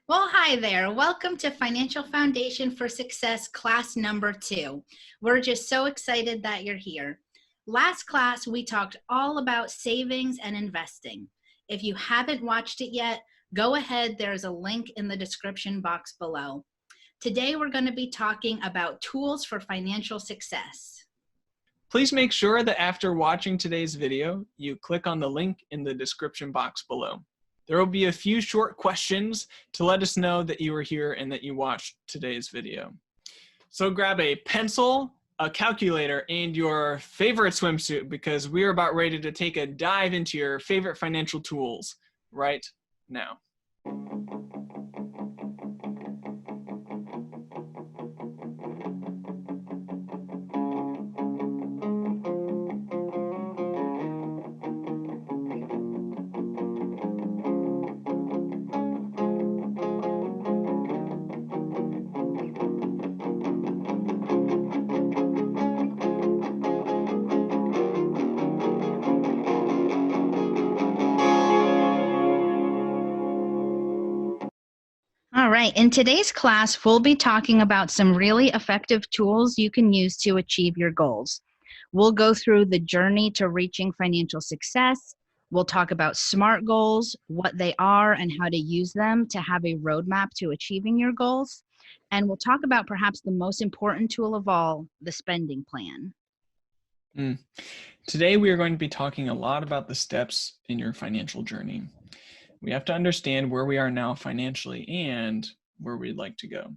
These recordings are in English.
Well, hi there. Welcome to Financial Foundation for Success class number 2. We're just so excited that you're here. Last class, we talked all about savings and investing. If you haven't watched it yet, go ahead. There's a link in the description box below. Today, we're going to be talking about tools for financial success. Please make sure that after watching today's video, you click on the link in the description box below. There will be a few short questions to let us know that you were here and that you watched today's video. So grab a pencil, a calculator, and your favorite swimsuit because we are about ready to take a dive into your favorite financial tools right now. All right, in today's class, we'll be talking about some really effective tools you can use to achieve your goals. We'll go through the journey to reaching financial success. We'll talk about SMART goals, what they are, and how to use them to have a roadmap to achieving your goals. And we'll talk about perhaps the most important tool of all, the spending plan. Today, we are going to be talking a lot about the steps in your financial journey. We have to understand where we are now financially and where we'd like to go.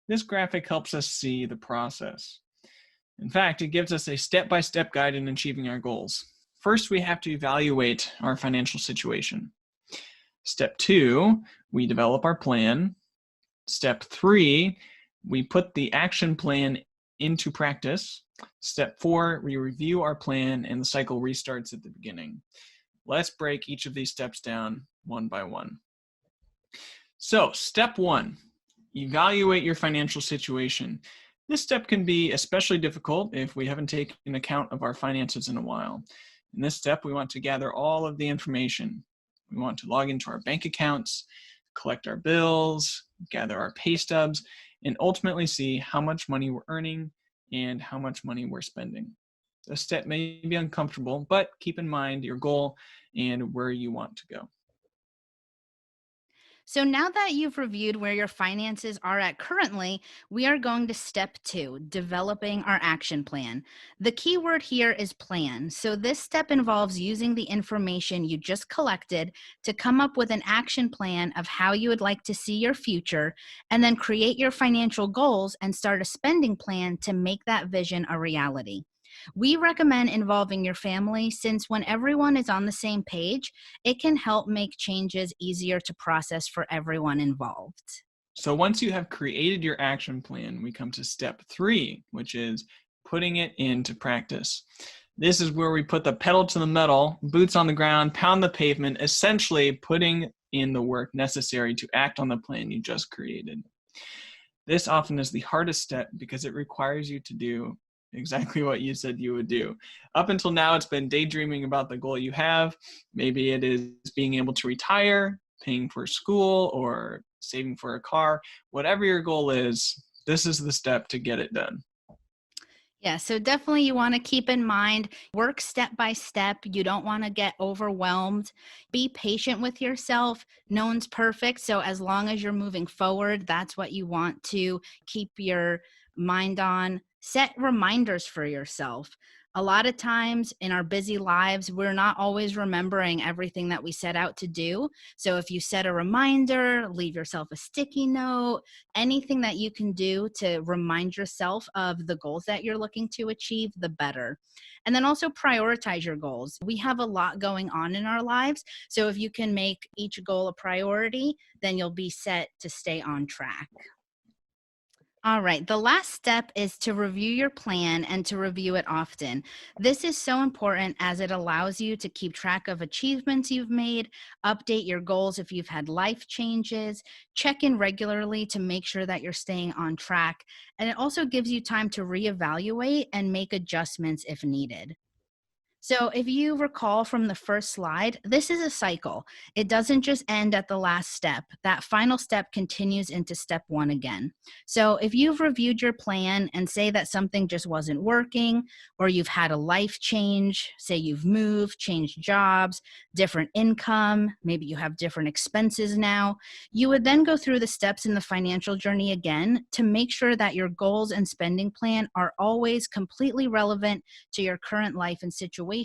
This graphic helps us see the process. In fact, it gives us a step-by-step guide in achieving our goals. First, we have to evaluate our financial situation. Step 2, we develop our plan. Step 3, we put the action plan into practice. Step 4, we review our plan and the cycle restarts at the beginning. Let's break each of these steps down one by one. So, step 1, evaluate your financial situation. This step can be especially difficult if we haven't taken account of our finances in a while. In this step, we want to gather all of the information. We want to log into our bank accounts, collect our bills, gather our pay stubs, and ultimately see how much money we're earning and how much money we're spending. This step may be uncomfortable, but keep in mind your goal and where you want to go. So now that you've reviewed where your finances are at currently, we are going to step 2, developing our action plan. The key word here is plan. So this step involves using the information you just collected to come up with an action plan of how you would like to see your future, and then create your financial goals and start a spending plan to make that vision a reality. We recommend involving your family since when everyone is on the same page, it can help make changes easier to process for everyone involved. So once you have created your action plan, we come to step 3, which is putting it into practice. This is where we put the pedal to the metal, boots on the ground, pound the pavement, essentially putting in the work necessary to act on the plan you just created. This often is the hardest step because it requires you to do exactly what you said you would do. Up until now, it's been daydreaming about the goal you have. Maybe it is being able to retire, paying for school, or saving for a car. Whatever your goal is, this is the step to get it done. Yeah, so definitely you want to keep in mind, work step by step. You don't want to get overwhelmed. Be patient with yourself. No one's perfect. So as long as you're moving forward, that's what you want to keep your mind on. Set reminders for yourself. A lot of times in our busy lives, we're not always remembering everything that we set out to do. So if you set a reminder, leave yourself a sticky note, anything that you can do to remind yourself of the goals that you're looking to achieve, the better. And then also prioritize your goals. We have a lot going on in our lives. So if you can make each goal a priority, then you'll be set to stay on track. All right, the last step is to review your plan and to review it often. This is so important as it allows you to keep track of achievements you've made, update your goals if you've had life changes, check in regularly to make sure that you're staying on track, and it also gives you time to reevaluate and make adjustments if needed. So, if you recall from the first slide, this is a cycle. It doesn't just end at the last step. That final step continues into step one again. So, if you've reviewed your plan and say that something just wasn't working, or you've had a life change, say you've moved, changed jobs, different income, maybe you have different expenses now, you would then go through the steps in the financial journey again to make sure that your goals and spending plan are always completely relevant to your current life and situation.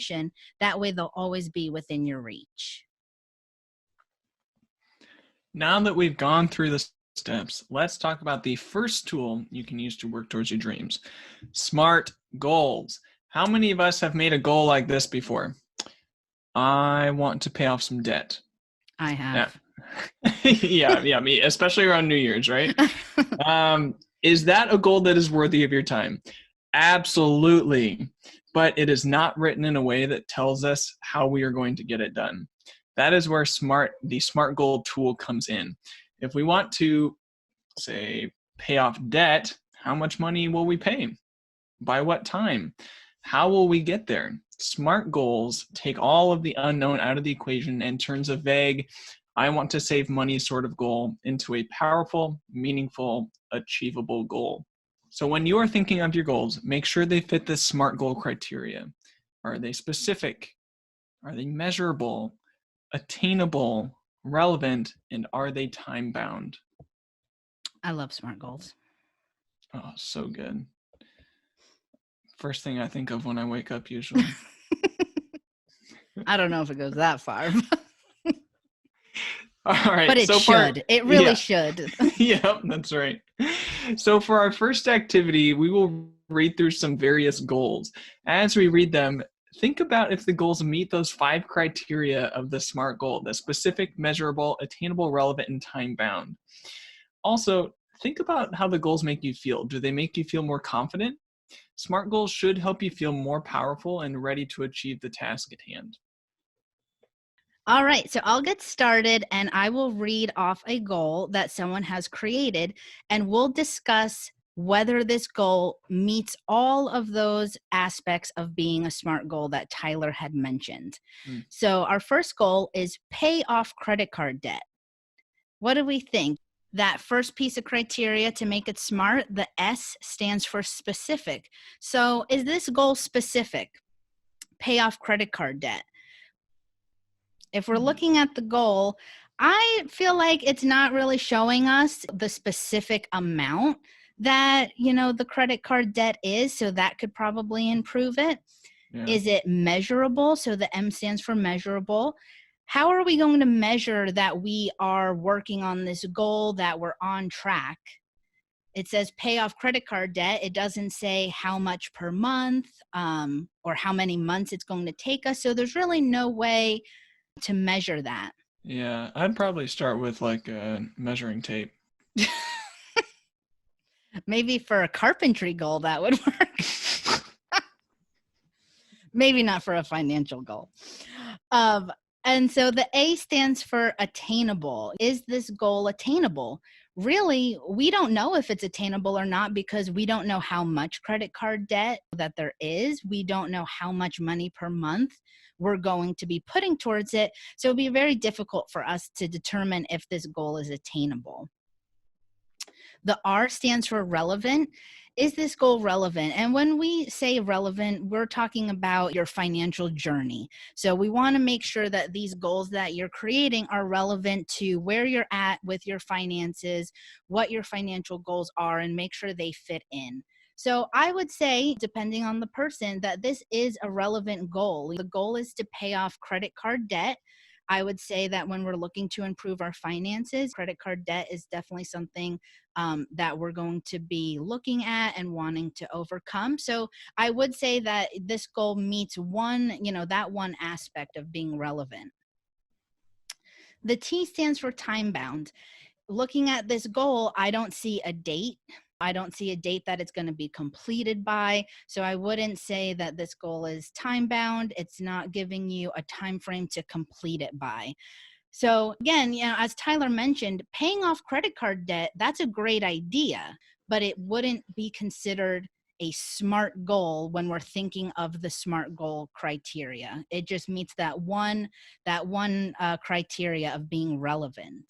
That way, they'll always be within your reach. Now that we've gone through the steps, let's talk about the first tool you can use to work towards your dreams. SMART goals. How many of us have made a goal like this before? I want to pay off some debt. I have. Yeah, me, especially around New Year's, right? Is that a goal that is worthy of your time? Absolutely. But it is not written in a way that tells us how we are going to get it done. That is where the SMART goal tool comes in. If we want to, say, pay off debt, how much money will we pay? By what time? How will we get there? SMART goals take all of the unknown out of the equation and turns a vague, I want to save money sort of goal into a powerful, meaningful, achievable goal. So when you are thinking of your goals, make sure they fit the SMART goal criteria. Are they specific? Are they measurable, attainable, relevant, and are they time-bound? I love SMART goals. Oh, so good. First thing I think of when I wake up usually. I don't know if it goes that far. All right. But it should. It really should. Yep, that's right. So for our first activity, we will read through some various goals. As we read them, think about if the goals meet those 5 criteria of the SMART goal: the specific, measurable, attainable, relevant, and time-bound. Also, think about how the goals make you feel. Do they make you feel more confident? SMART goals should help you feel more powerful and ready to achieve the task at hand. All right, so I'll get started and I will read off a goal that someone has created, and we'll discuss whether this goal meets all of those aspects of being a SMART goal that Tyler had mentioned. So our first goal is pay off credit card debt. What do we think? That first piece of criteria to make it SMART, the S stands for specific. So is this goal specific? Pay off credit card debt. If we're looking at the goal, I feel like it's not really showing us the specific amount that, the credit card debt is, so that could probably improve it. Yeah. Is it measurable? So the M stands for measurable. How are we going to measure that we are working on this goal, that we're on track? It says pay off credit card debt. It doesn't say how much per month or how many months it's going to take us. So there's really no way to measure that. Yeah, I'd probably start with like a measuring tape. Maybe for a carpentry goal that would work. Maybe not for a financial goal. And so the A stands for attainable. Is this goal attainable? Really, we don't know if it's attainable or not because we don't know how much credit card debt that there is. We don't know how much money per month we're going to be putting towards it. So it'll be very difficult for us to determine if this goal is attainable. The R stands for relevant. Is this goal relevant? And when we say relevant, we're talking about your financial journey. So we want to make sure that these goals that you're creating are relevant to where you're at with your finances, what your financial goals are, and make sure they fit in. So I would say, depending on the person, that this is a relevant goal. The goal is to pay off credit card debt. I would say that when we're looking to improve our finances, credit card debt is definitely something that we're going to be looking at and wanting to overcome. So I would say that this goal meets that one aspect of being relevant. The T stands for time bound. Looking at this goal, I don't see a date. I don't see a date that it's going to be completed by. So I wouldn't say that this goal is time bound. It's not giving you a time frame to complete it by. So again, as Tyler mentioned, paying off credit card debt, that's a great idea, but it wouldn't be considered a SMART goal when we're thinking of the SMART goal criteria. It just meets that one criteria of being relevant.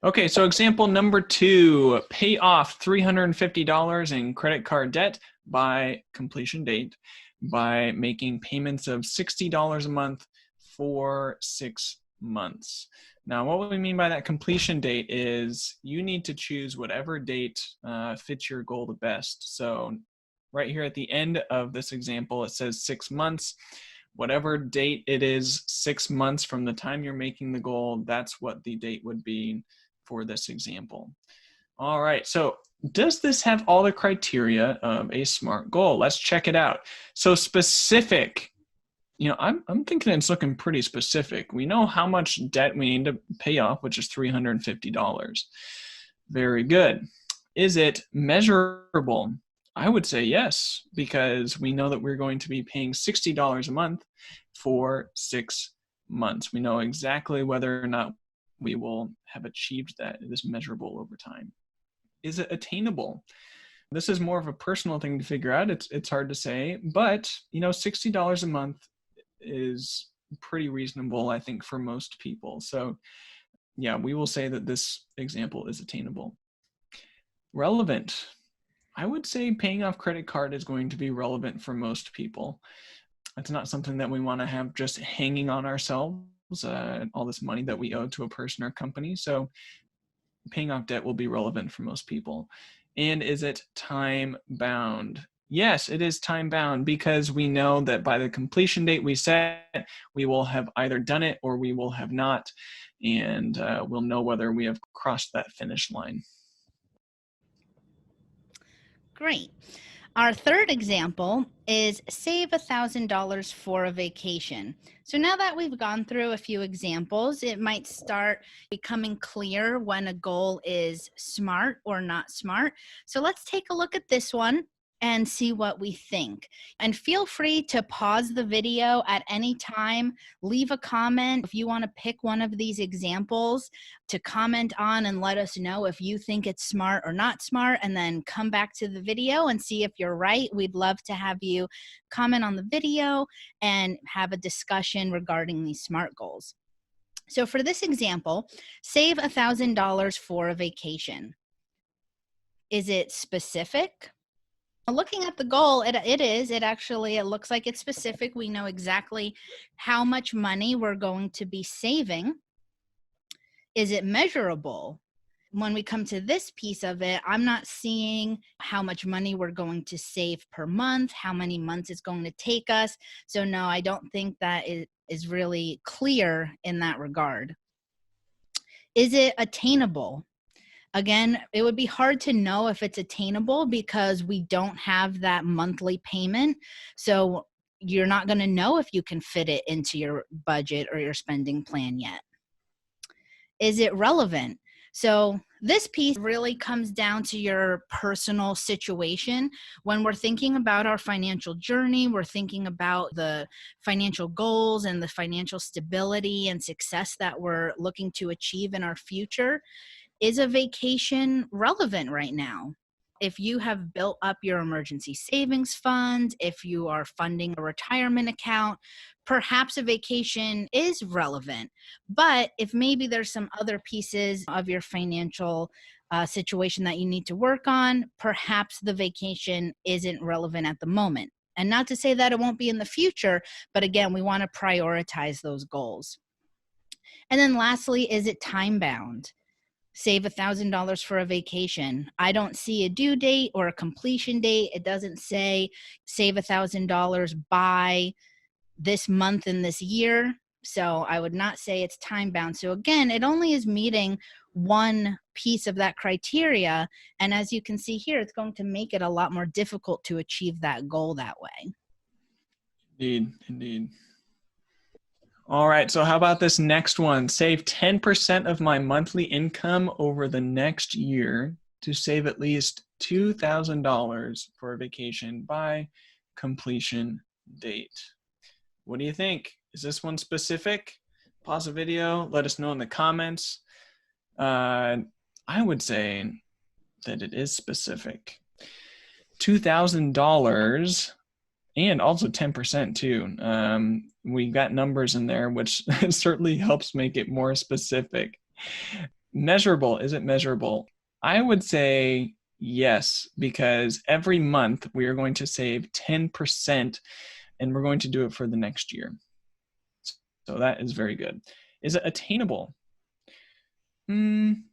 Okay, so example number 2, pay off $350 in credit card debt by completion date by making payments of $60 a month for 6 months. Now, what we mean by that completion date is you need to choose whatever date fits your goal the best. So right here at the end of this example, it says 6 months. Whatever date it is, 6 months from the time you're making the goal, that's what the date would be for this example. All right, so does this have all the criteria of a SMART goal? Let's check it out. So specific, I'm thinking it's looking pretty specific. We know how much debt we need to pay off, which is $350. Very good. Is it measurable? I would say yes, because we know that we're going to be paying $60 a month for 6 months. We know exactly whether or not we will have achieved that. It is measurable over time. Is it attainable? This is more of a personal thing to figure out. It's hard to say, but $60 a month is pretty reasonable, I think, for most people. So yeah, we will say that this example is attainable. Relevant. I would say paying off credit card is going to be relevant for most people. It's not something that we want to have just hanging on ourselves, all this money that we owe to a person or company. So paying off debt will be relevant for most people. And is it time bound? Yes, it is time bound, because we know that by the completion date we set, we will have either done it or we will have not. And we'll know whether we have crossed that finish line. Great. Our third example is save $1,000 for a vacation. So now that we've gone through a few examples, it might start becoming clear when a goal is SMART or not SMART. So let's take a look at this one and see what we think. And feel free to pause the video at any time, leave a comment if you want to pick one of these examples to comment on and let us know if you think it's smart or not smart, and then come back to the video and see if you're right. We'd love to have you comment on the video and have a discussion regarding these SMART goals. So for this example, save $1,000 for a vacation. Is it specific? Looking at the goal, it looks like it's specific. We know exactly how much money we're going to be saving. Is it measurable? When we come to this piece of it, I'm not seeing how much money we're going to save per month, how many months it's going to take us. So no, I don't think that it is really clear in that regard. Is it attainable? Again, it would be hard to know if it's attainable because we don't have that monthly payment. So you're not going to know if you can fit it into your budget or your spending plan yet. Is it relevant? So this piece really comes down to your personal situation. When we're thinking about our financial journey, we're thinking about the financial goals and the financial stability and success that we're looking to achieve in our future. Is a vacation relevant right now? If you have built up your emergency savings fund, if you are funding a retirement account, perhaps a vacation is relevant. But if maybe there's some other pieces of your financial situation that you need to work on, perhaps the vacation isn't relevant at the moment. And not to say that it won't be in the future, but again, we want to prioritize those goals. And then lastly, is it time bound? Save $1,000 for a vacation. I don't see a due date or a completion date. It doesn't say save $1,000 by this month and this year. So I would not say it's time bound. So again, it only is meeting one piece of that criteria. And as you can see here, it's going to make it a lot more difficult to achieve that goal that way. Indeed. All right, so how about this next one? Save 10% of my monthly income over the next year to save at least $2,000 for a vacation by completion date. What do you think? Is this one specific? Pause the video, let us know in the comments. I would say that it is specific. $2,000 and also 10% too. We got numbers in there, which certainly helps make it more specific. Measurable, is it measurable? I would say yes, because every month we are going to save 10% and we're going to do it for the next year. So that is very good. Is it attainable? Again,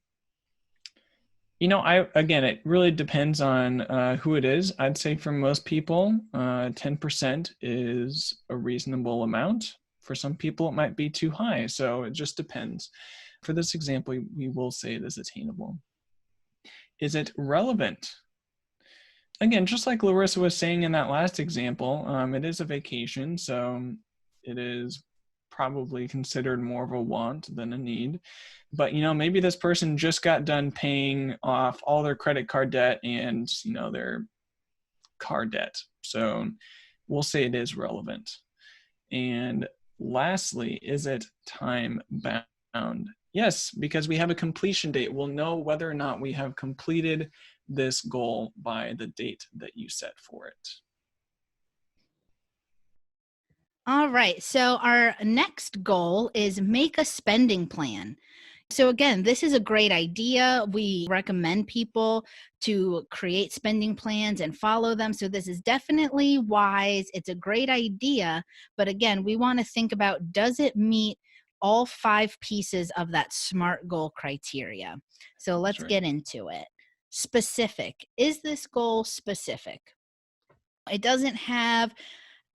it really depends on who it is. I'd say for most people, 10% is a reasonable amount. For some people, it might be too high. So it just depends. For this example, we will say it is attainable. Is it relevant? Again, just like Larissa was saying in that last example, it is a vacation, so it is probably considered more of a want than a need. But maybe this person just got done paying off all their credit card debt and their car debt. So we'll say it is relevant. And lastly, is it time bound? Yes, because we have a completion date. We'll know whether or not we have completed this goal by the date that you set for it. All right. So our next goal is make a spending plan. So again, this is a great idea. We recommend people to create spending plans and follow them. So this is definitely wise. It's a great idea. But again, we want to think about, does it meet all 5 pieces of that SMART goal criteria? So let's get into it. Specific. Is this goal specific? It doesn't have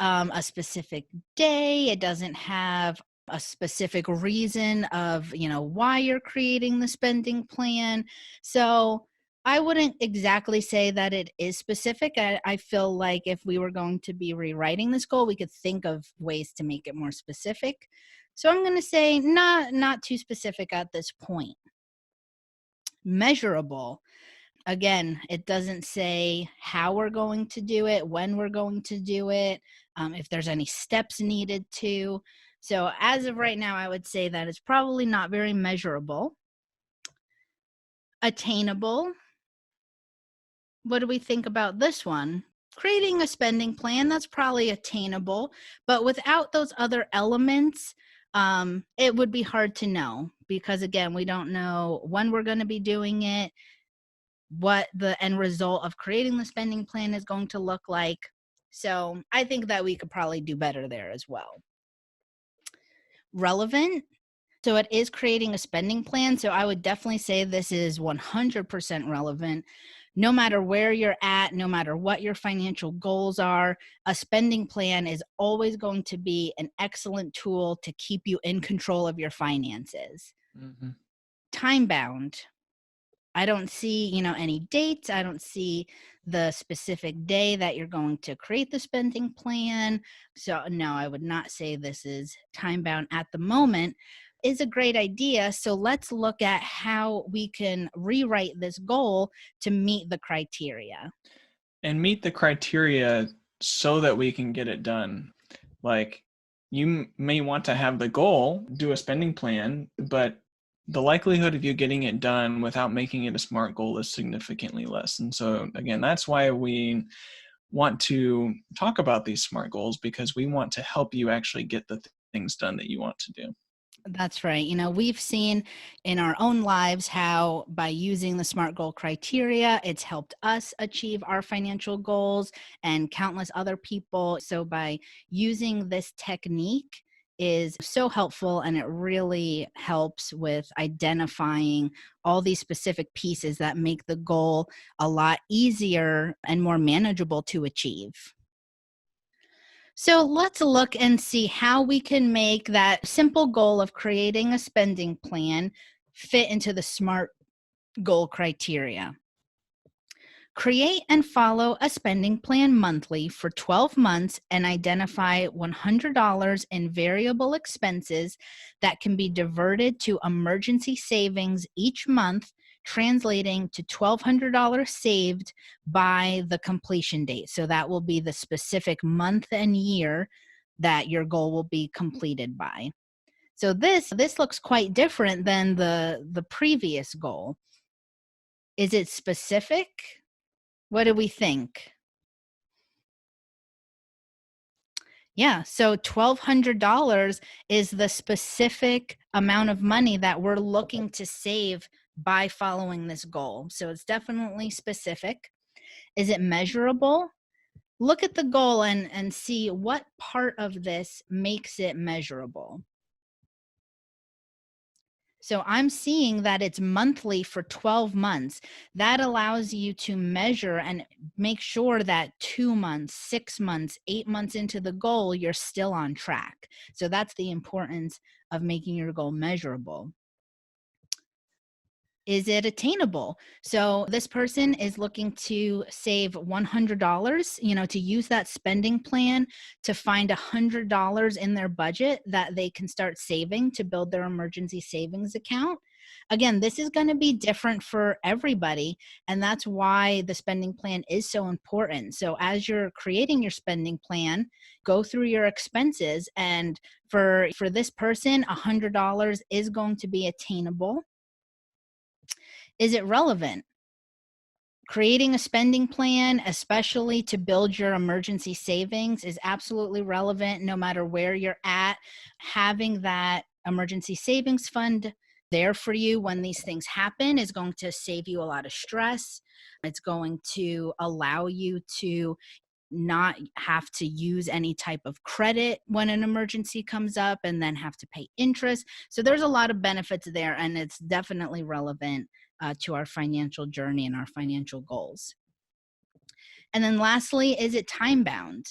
a specific day. It doesn't have a specific reason of, why you're creating the spending plan. So I wouldn't exactly say that it is specific. I feel like if we were going to be rewriting this goal, we could think of ways to make it more specific. So I'm going to say not too specific at this point. Measurable. Again, it doesn't say how we're going to do it, when we're going to do it, if there's any steps needed to. So as of right now, I would say that it's probably not very measurable. Attainable. What do we think about this one? Creating a spending plan, that's probably attainable, but without those other elements, it would be hard to know because, again, we don't know when we're going to be doing it, what the end result of creating the spending plan is going to look like. So I think that we could probably do better there as well. Relevant. So it is creating a spending plan. So I would definitely say this is 100% relevant. No matter where you're at, no matter what your financial goals are, a spending plan is always going to be an excellent tool to keep you in control of your finances. Mm-hmm. Time bound. I don't see, any dates. I don't see the specific day that you're going to create the spending plan. So no, I would not say this is time bound at the moment. Is a great idea. So let's look at how we can rewrite this goal to meet the criteria. And meet the criteria so that we can get it done. Like, you may want to have the goal, do a spending plan, but the likelihood of you getting it done without making it a SMART goal is significantly less. And so again, that's why we want to talk about these SMART goals, because we want to help you actually get the things done that you want to do. That's right. We've seen in our own lives how by using the SMART goal criteria, it's helped us achieve our financial goals and countless other people. So by using this technique is so helpful, and it really helps with identifying all these specific pieces that make the goal a lot easier and more manageable to achieve. So let's look and see how we can make that simple goal of creating a spending plan fit into the SMART goal criteria. Create and follow a spending plan monthly for 12 months and identify $100 in variable expenses that can be diverted to emergency savings each month, translating to $1,200 saved by the completion date. So that will be the specific month and year that your goal will be completed by. So this looks quite different than the previous goal. Is it specific? What do we think? Yeah, so $1,200 is the specific amount of money that we're looking to save by following this goal. So it's definitely specific. Is it measurable? Look at the goal and see what part of this makes it measurable. So I'm seeing that it's monthly for 12 months. That allows you to measure and make sure that 2 months, 6 months, 8 months into the goal, you're still on track. So that's the importance of making your goal measurable. Is it attainable? So this person is looking to save $100, to use that spending plan to find $100 in their budget that they can start saving to build their emergency savings account. Again, this is going to be different for everybody, and that's why the spending plan is so important. So as you're creating your spending plan, go through your expenses, and for this person, $100 is going to be attainable. Is it relevant? Creating a spending plan, especially to build your emergency savings, is absolutely relevant no matter where you're at. Having that emergency savings fund there for you when these things happen is going to save you a lot of stress. It's going to allow you to not have to use any type of credit when an emergency comes up and then have to pay interest. So there's a lot of benefits there, and it's definitely relevant to our financial journey and our financial goals. And then lastly, is it time bound?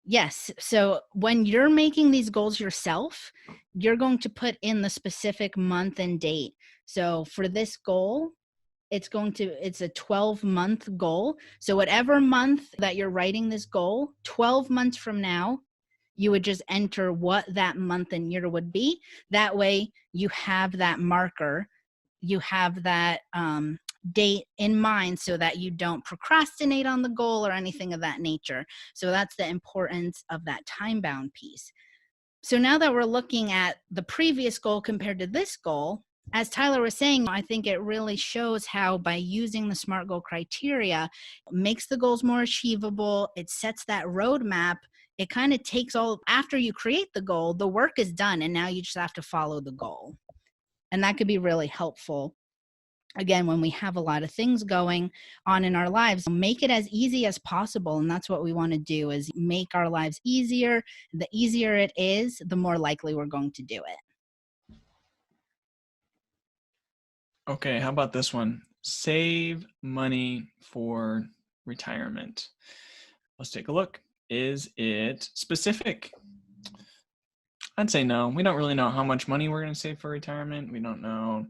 Yes. So when you're making these goals yourself, you're going to put in the specific month and date. So for this goal, it's a 12-month goal. So whatever month that you're writing this goal, 12 months from now, you would just enter what that month and year would be. That way you have that marker, you have that date in mind so that you don't procrastinate on the goal or anything of that nature. So that's the importance of that time bound piece. So now that we're looking at the previous goal compared to this goal, as Tyler was saying, I think it really shows how by using the SMART goal criteria, it makes the goals more achievable. It sets that roadmap. It kind of takes all, after you create the goal, the work is done, and now you just have to follow the goal. And that could be really helpful. Again, when we have a lot of things going on in our lives, make it as easy as possible. And that's what we want to do, is make our lives easier. The easier it is, the more likely we're going to do it. Okay, how about this one? Save money for retirement. Let's take a look. Is it specific? I'd say no. We don't really know how much money we're going to save for retirement. We don't know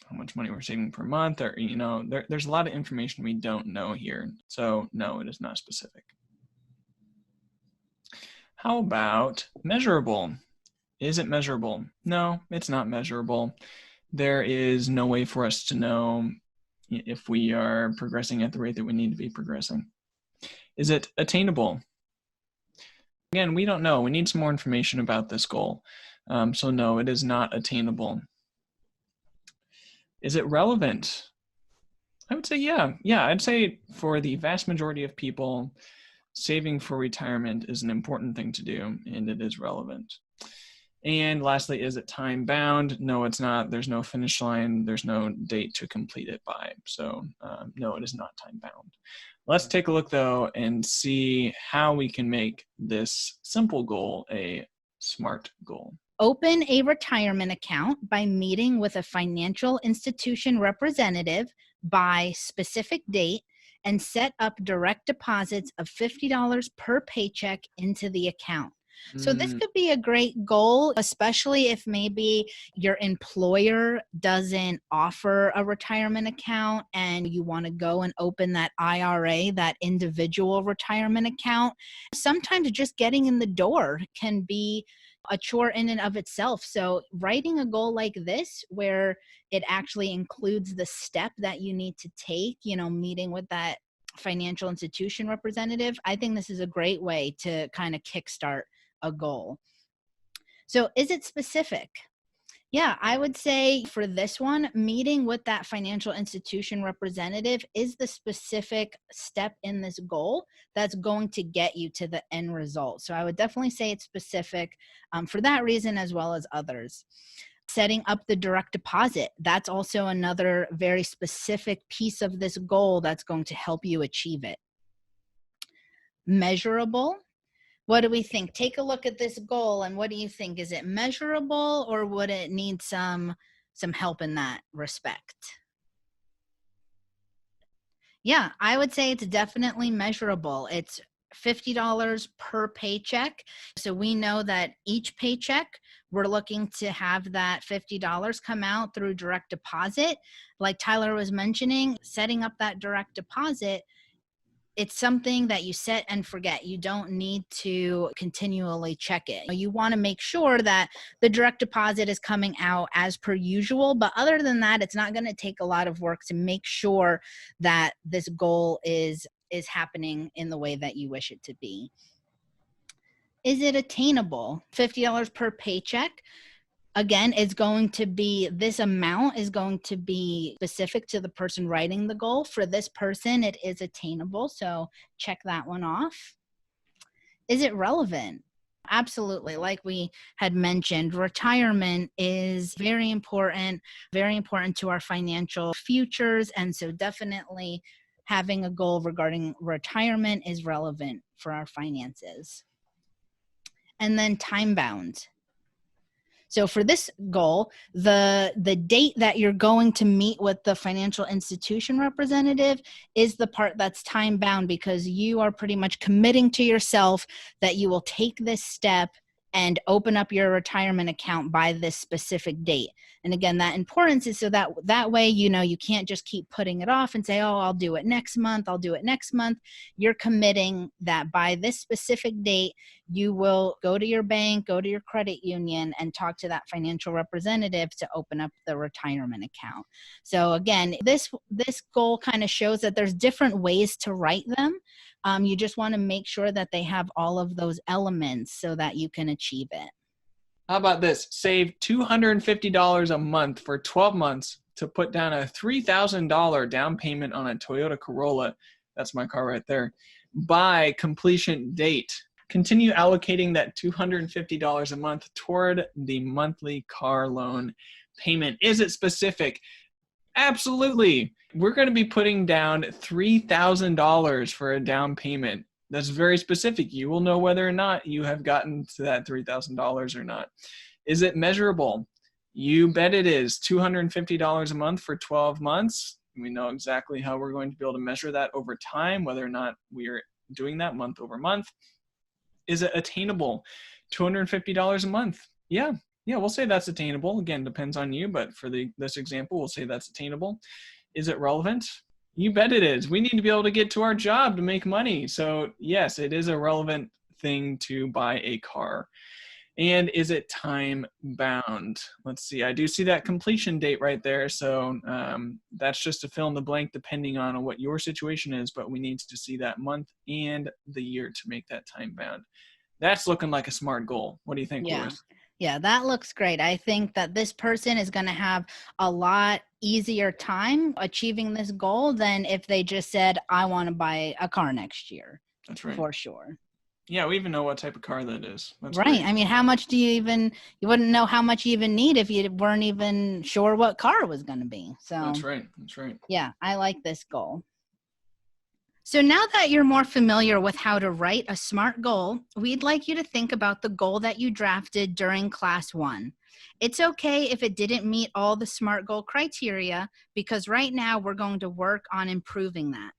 how much money we're saving per month, or, there's a lot of information we don't know here. So no, it is not specific. How about measurable? Is it measurable? No, it's not measurable. There is no way for us to know if we are progressing at the rate that we need to be progressing. Is it attainable? Again, we don't know. We need some more information about this goal. So no, it is not attainable. Is it relevant? I would say yeah. Yeah, I'd say for the vast majority of people, saving for retirement is an important thing to do, and it is relevant. And lastly, is it time bound? No, it's not. There's no finish line. There's no date to complete it by. So no, it is not time bound. Let's take a look though and see how we can make this simple goal a SMART goal. Open a retirement account by meeting with a financial institution representative by specific date and set up direct deposits of $50 per paycheck into the account. So this could be a great goal, especially if maybe your employer doesn't offer a retirement account and you want to go and open that IRA, that individual retirement account. Sometimes just getting in the door can be a chore in and of itself. So writing a goal like this, where it actually includes the step that you need to take, meeting with that financial institution representative, I think this is a great way to kind of kickstart a goal. So is it specific? Yeah, I would say for this one, meeting with that financial institution representative is the specific step in this goal that's going to get you to the end result. So I would definitely say it's specific for that reason as well as others. Setting up the direct deposit, that's also another very specific piece of this goal that's going to help you achieve it. Measurable. What do we think? Take a look at this goal and what do you think? Is it measurable or would it need some help in that respect? Yeah, I would say it's definitely measurable. It's $50 per paycheck. So we know that each paycheck, we're looking to have that $50 come out through direct deposit. Like Tyler was mentioning, setting up that direct deposit, it's something that you set and forget. You don't need to continually check it. You want to make sure that the direct deposit is coming out as per usual. But other than that, it's not going to take a lot of work to make sure that this goal is happening in the way that you wish it to be. Is it attainable? $50 per paycheck. Again, it's going to be, this amount is going to be specific to the person writing the goal. For this person, it is attainable. So check that one off. Is it relevant? Absolutely. Like we had mentioned, retirement is very important to our financial futures. And so definitely having a goal regarding retirement is relevant for our finances. And then time bound. So for this goal, the date that you're going to meet with the financial institution representative is the part that's time bound, because you are pretty much committing to yourself that you will take this step and open up your retirement account by this specific date. And again, that importance is so that way, you can't just keep putting it off and say, oh, I'll do it next month. You're committing that by this specific date, you will go to your bank, go to your credit union, and talk to that financial representative to open up the retirement account. So again, this goal kind of shows that there's different ways to write them. You just want to make sure that they have all of those elements so that you can achieve it. How about this? Save $250 a month for 12 months to put down a $3,000 down payment on a Toyota Corolla. That's my car right there. By completion date. Continue allocating that $250 a month toward the monthly car loan payment. Is it specific? Absolutely. We're going to be putting down $3,000 for a down payment. That's very specific. You will know whether or not you have gotten to that $3,000 or not. Is it measurable? You bet it is. $250 a month for 12 months. We know exactly how we're going to be able to measure that over time, whether or not we are doing that month over month. Is it attainable? $250 a month. Yeah, we'll say that's attainable. Again, depends on you, but for this example, we'll say that's attainable. Is it relevant? You bet it is. We need to be able to get to our job to make money. So yes, it is a relevant thing to buy a car. And is it time bound? Let's see. I do see that completion date right there. So that's just to fill in the blank depending on what your situation is, but we need to see that month and the year to make that time bound. That's looking like a smart goal. What do you think, Loris? Yeah, that looks great. I think that this person is going to have a lot easier time achieving this goal than if they just said, I want to buy a car next year. That's right. For sure. Yeah, we even know what type of car that is. That's right. Great. I mean, how much do you wouldn't know how much you even need if you weren't even sure what car it was going to be. So That's right. Yeah, I like this goal. So now that you're more familiar with how to write a SMART goal, we'd like you to think about the goal that you drafted during class 1. It's okay if it didn't meet all the SMART goal criteria, because right now we're going to work on improving that.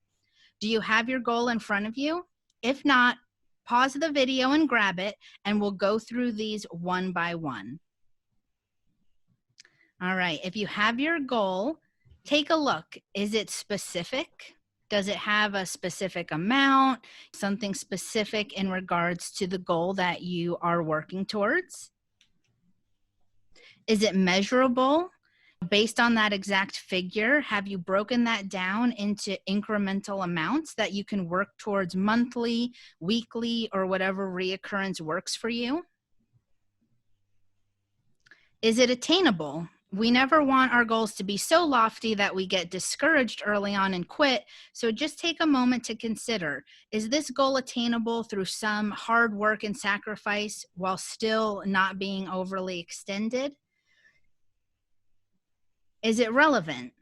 Do you have your goal in front of you? If not, pause the video and grab it, and we'll go through these one by one. All right, if you have your goal, take a look. Is it specific? Does it have a specific amount, something specific in regards to the goal that you are working towards? Is it measurable? Based on that exact figure, have you broken that down into incremental amounts that you can work towards monthly, weekly, or whatever reoccurrence works for you? Is it attainable? We never want our goals to be so lofty that we get discouraged early on and quit. So just take a moment to consider, is this goal attainable through some hard work and sacrifice while still not being overly extended? Is it relevant?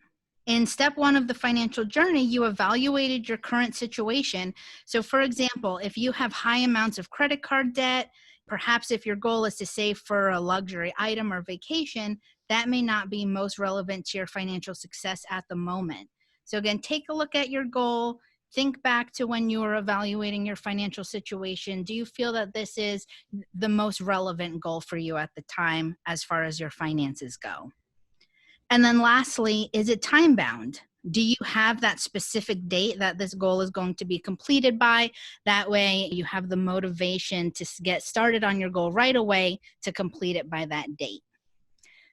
In step one of the financial journey, you evaluated your current situation. So, for example, if you have high amounts of credit card debt, perhaps if your goal is to save for a luxury item or vacation, that may not be most relevant to your financial success at the moment. So, again, take a look at your goal. Think back to when you were evaluating your financial situation. Do you feel that this is the most relevant goal for you at the time as far as your finances go? And then lastly, is it time bound? Do you have that specific date that this goal is going to be completed by? That way you have the motivation to get started on your goal right away to complete it by that date.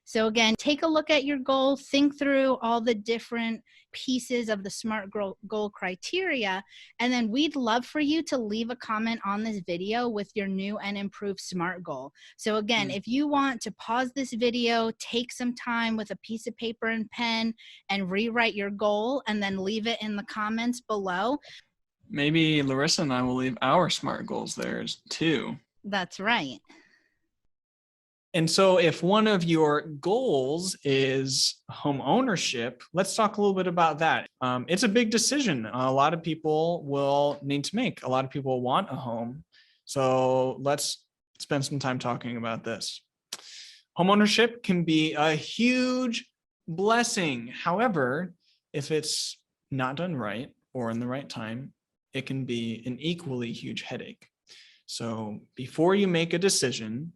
So again, take a look at your goal, think through all the different pieces of the SMART goal criteria, and then we'd love for you to leave a comment on this video with your new and improved SMART goal. So again, if you want to pause this video, take some time with a piece of paper and pen and rewrite your goal and then leave it in the comments below. Maybe Larissa and I will leave our SMART goals there too. That's right. And so if one of your goals is home ownership, let's talk a little bit about that. It's a big decision a lot of people will need to make. A lot of people want a home. So let's spend some time talking about this. Home ownership can be a huge blessing. However, if it's not done right or in the right time, it can be an equally huge headache. So before you make a decision,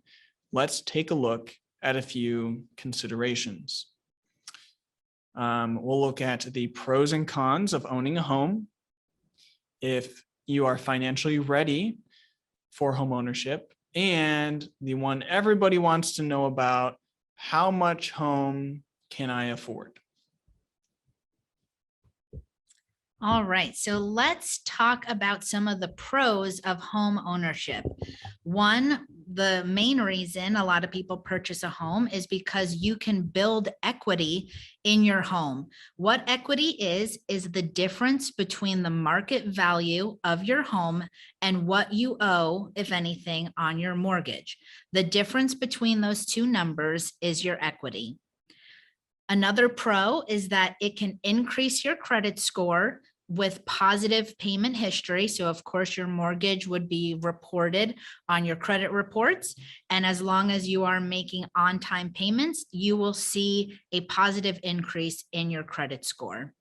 let's take a look at a few considerations. We'll look at the pros and cons of owning a home. If you are financially ready for home ownership, and the one everybody wants to know about, how much home can I afford? All right, so let's talk about some of the pros of home ownership. One, the main reason a lot of people purchase a home is because you can build equity in your home. What equity is the difference between the market value of your home and what you owe, if anything, on your mortgage. The difference between those two numbers is your equity. Another pro is that it can increase your credit score with positive payment history. So of course your mortgage would be reported on your credit reports. And as long as you are making on-time payments, you will see a positive increase in your credit score.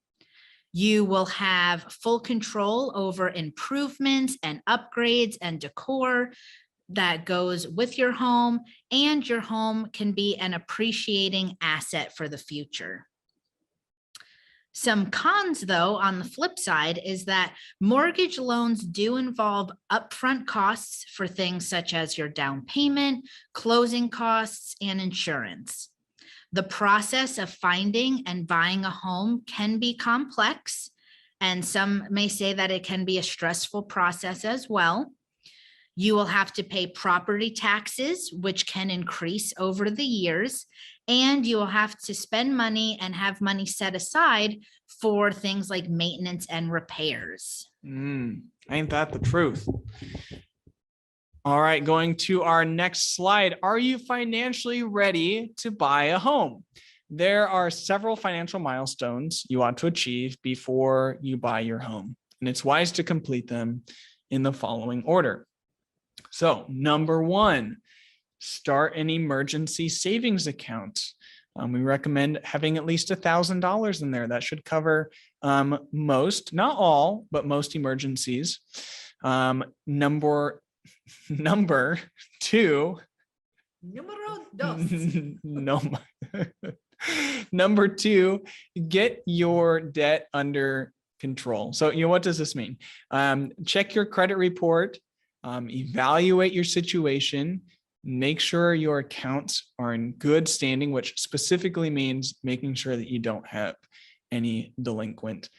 You will have full control over improvements and upgrades and decor that goes with your home, and your home can be an appreciating asset for the future. Some cons, though, on the flip side, is that mortgage loans do involve upfront costs for things such as your down payment, closing costs, and insurance. The process of finding and buying a home can be complex, and some may say that it can be a stressful process as well. You will have to pay property taxes, which can increase over the years, and you will have to spend money and have money set aside for things like maintenance and repairs. Ain't that the truth? All right, going to our next slide. Are you financially ready to buy a home? There are several financial milestones you ought to achieve before you buy your home, and it's wise to complete them in the following order. So number one, start an emergency savings account. We recommend having at least $1,000 in there. That should cover most, not all, but most emergencies. Number two. Número dos. Number two, get your debt under control. So, what does this mean? Check your credit report. Evaluate your situation, make sure your accounts are in good standing, which specifically means making sure that you don't have any delinquent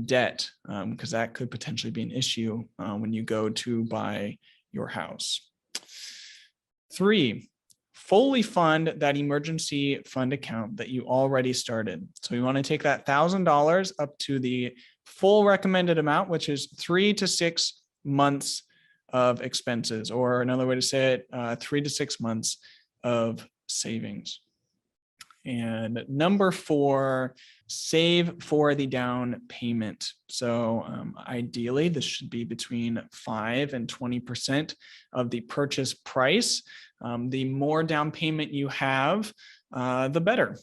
debt, because that could potentially be an issue when you go to buy your house. 3, fully fund that emergency fund account that you already started. So we want to take that $1,000 up to the full recommended amount, which is 3 to 6 months of expenses, or another way to say it, 3 to 6 months of savings. And number 4, save for the down payment. So ideally, this should be between 5 and 20% of the purchase price. The more down payment you have, the better.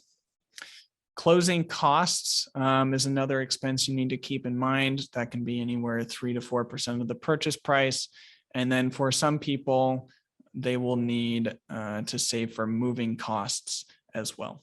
Closing costs is another expense you need to keep in mind. That can be anywhere 3 to 4% of the purchase price. And then for some people, they will need to save for moving costs as well.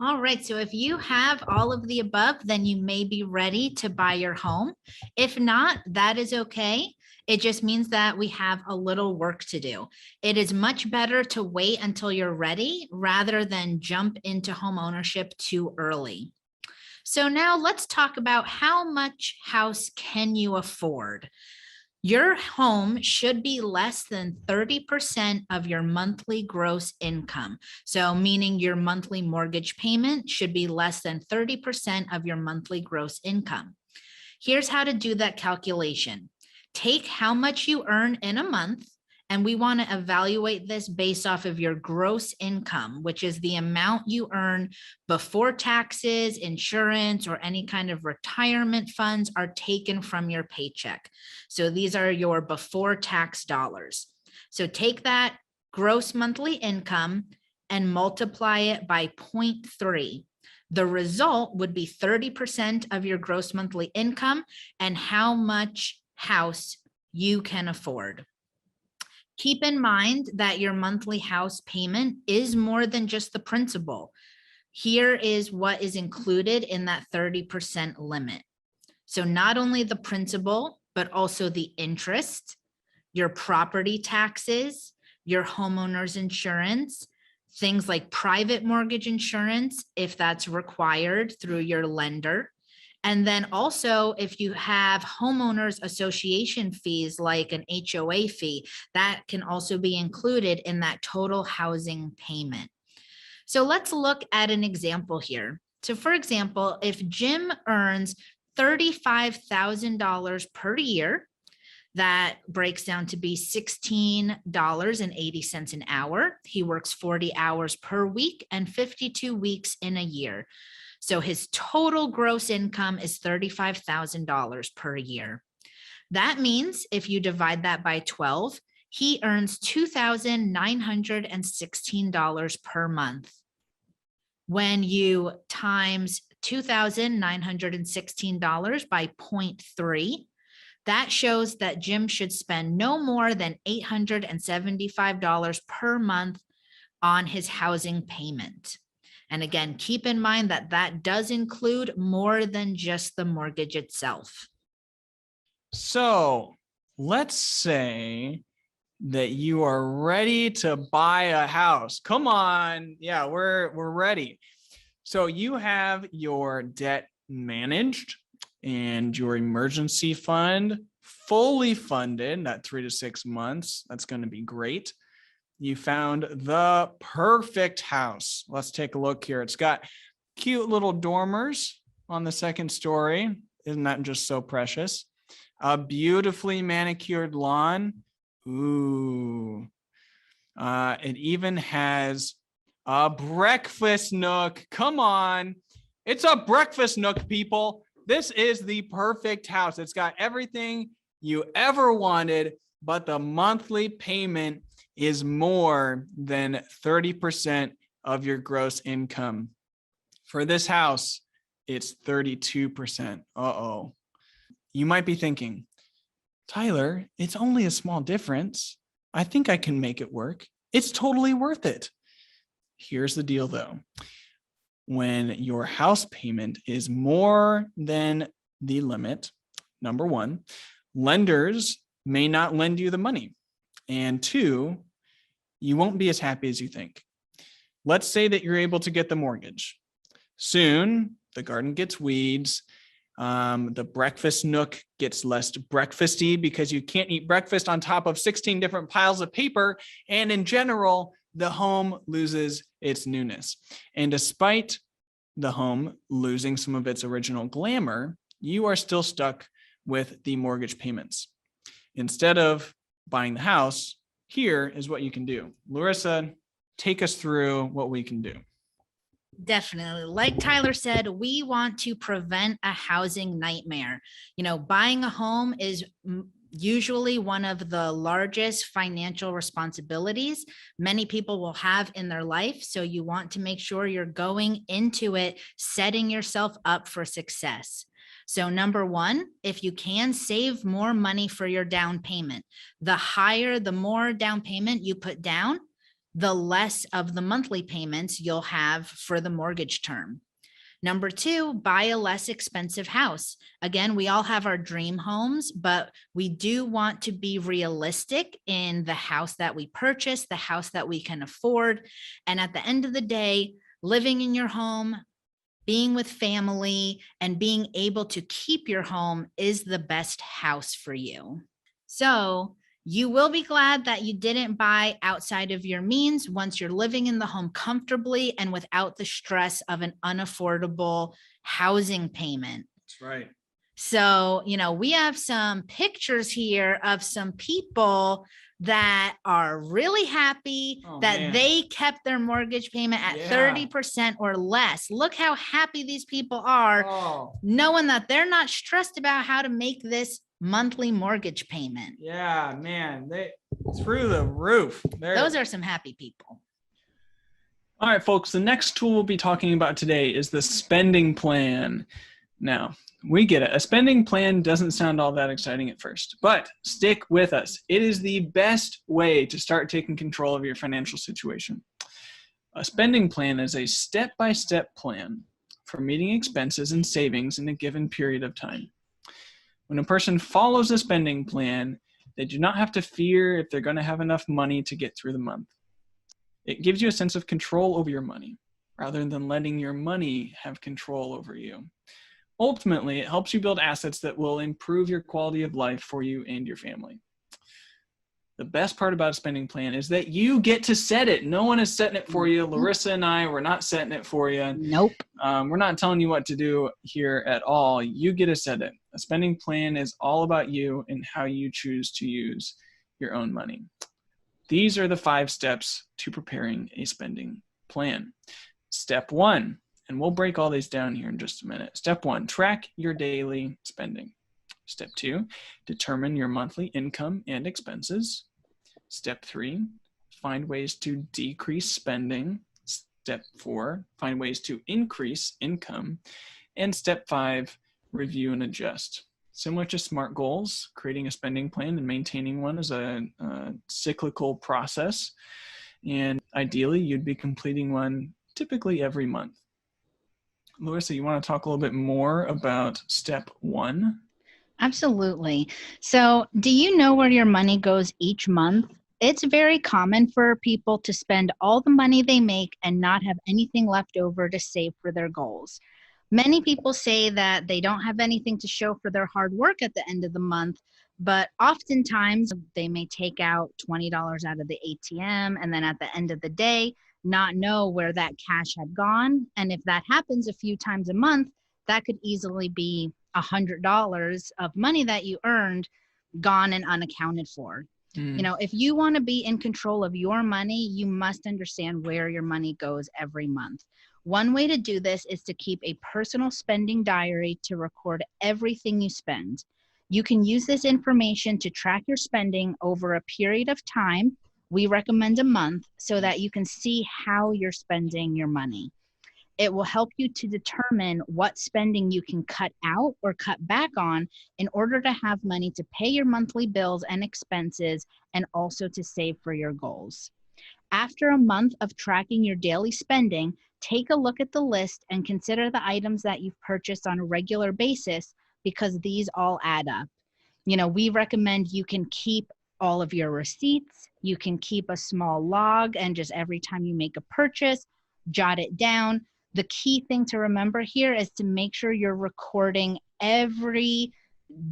All right, so if you have all of the above, then you may be ready to buy your home. If not, that is okay. It just means that we have a little work to do. It is much better to wait until you're ready rather than jump into home ownership too early. So now let's talk about how much house can you afford? Your home should be less than 30% of your monthly gross income. So meaning your monthly mortgage payment should be less than 30% of your monthly gross income. Here's how to do that calculation. Take how much you earn in a month, and we want to evaluate this based off of your gross income, which is the amount you earn before taxes, insurance, or any kind of retirement funds are taken from your paycheck. So these are your before tax dollars. So take that gross monthly income and multiply it by 0.3. The result would be 30% of your gross monthly income and how much house you can afford. Keep in mind that your monthly house payment is more than just the principal. Here is what is included in that 30% limit. So not only the principal, but also the interest, your property taxes, your homeowner's insurance, things like private mortgage insurance, if that's required through your lender. And then also, if you have homeowners association fees like an HOA fee, that can also be included in that total housing payment. So let's look at an example here. So for example, if Jim earns $35,000 per year, that breaks down to be $16.80 an hour. He works 40 hours per week and 52 weeks in a year. So his total gross income is $35,000 per year. That means if you divide that by 12, he earns $2,916 per month. When you times $2,916 by 0.3, that shows that Jim should spend no more than $875 per month on his housing payment. And again, keep in mind that that does include more than just the mortgage itself. So let's say that you are ready to buy a house. Come on. Yeah, we're ready. So you have your debt managed and your emergency fund fully funded, that 3 to 6 months. That's going to be great. You found the perfect house. Let's take a look here. It's got cute little dormers on the second story. Isn't that just so precious? A beautifully manicured lawn. Ooh. It even has a breakfast nook. Come on. It's a breakfast nook, people. This is the perfect house. It's got everything you ever wanted, but the monthly payment is more than 30% of your gross income. For this house, it's 32%. Uh-oh. You might be thinking, Tyler, it's only a small difference. I think I can make it work. It's totally worth it. Here's the deal, though. When your house payment is more than the limit, number one, lenders may not lend you the money. And two, you won't be as happy as you think. Let's say that you're able to get the mortgage. Soon, the garden gets weeds. The breakfast nook gets less breakfasty because you can't eat breakfast on top of 16 different piles of paper. And in general, the home loses its newness. And despite the home losing some of its original glamour, you are still stuck with the mortgage payments. Instead of buying the house, here is what you can do. Larissa, take us through what we can do. Definitely. Like Tyler said, we want to prevent a housing nightmare. Buying a home is usually one of the largest financial responsibilities many people will have in their life. So you want to make sure you're going into it, setting yourself up for success. So number one, if you can, save more money for your down payment. The more down payment you put down, the less of the monthly payments you'll have for the mortgage term. Number two, buy a less expensive house. Again, we all have our dream homes, but we do want to be realistic in the house that we purchase, the house that we can afford. And at the end of the day, living in your home, being with family, and being able to keep your home is the best house for you. So you will be glad that you didn't buy outside of your means once you're living in the home comfortably and without the stress of an unaffordable housing payment. That's right. So, we have some pictures here of some people that are really happy that they kept their mortgage payment at 30% or less. Look how happy these people are, knowing that they're not stressed about how to make this monthly mortgage payment. Yeah, man, they through the roof. Those are some happy people. All right, folks, the next tool we'll be talking about today is the spending plan. Now, we get it. A spending plan doesn't sound all that exciting at first, but stick with us. It is the best way to start taking control of your financial situation. A spending plan is a step-by-step plan for meeting expenses and savings in a given period of time. When a person follows a spending plan, they do not have to fear if they're going to have enough money to get through the month. It gives you a sense of control over your money, rather than letting your money have control over you. Ultimately, it helps you build assets that will improve your quality of life for you and your family. The best part about a spending plan is that you get to set it. No one is setting it for you. Larissa and I, we're not setting it for you. Nope. We're not telling you what to do here at all. You get to set it. A spending plan is all about you and how you choose to use your own money. These are the 5 steps to preparing a spending plan. Step 1, and we'll break all these down here in just a minute. Step 1, track your daily spending. Step 2, determine your monthly income and expenses. Step 3, find ways to decrease spending. Step 4, find ways to increase income. And step 5, review and adjust. Similar to SMART goals, creating a spending plan and maintaining one is a cyclical process. And ideally, you'd be completing one typically every month. Larissa, you want to talk a little bit more about step 1? Absolutely. So, do you know where your money goes each month? It's very common for people to spend all the money they make and not have anything left over to save for their goals. Many people say that they don't have anything to show for their hard work at the end of the month, but oftentimes they may take out $20 out of the ATM and then at the end of the day, not know where that cash had gone. And if that happens a few times a month, that could easily be $100 of money that you earned gone and unaccounted for. If you want to be in control of your money, you must understand where your money goes every month. One way to do this is to keep a personal spending diary to record everything you spend. You can use this information to track your spending over a period of time. We recommend a month so that you can see how you're spending your money. It will help you to determine what spending you can cut out or cut back on in order to have money to pay your monthly bills and expenses and also to save for your goals. After a month of tracking your daily spending, take a look at the list and consider the items that you've purchased on a regular basis because these all add up. We recommend you can keep all of your receipts. You can keep a small log and just every time you make a purchase, jot it down. The key thing to remember here is to make sure you're recording every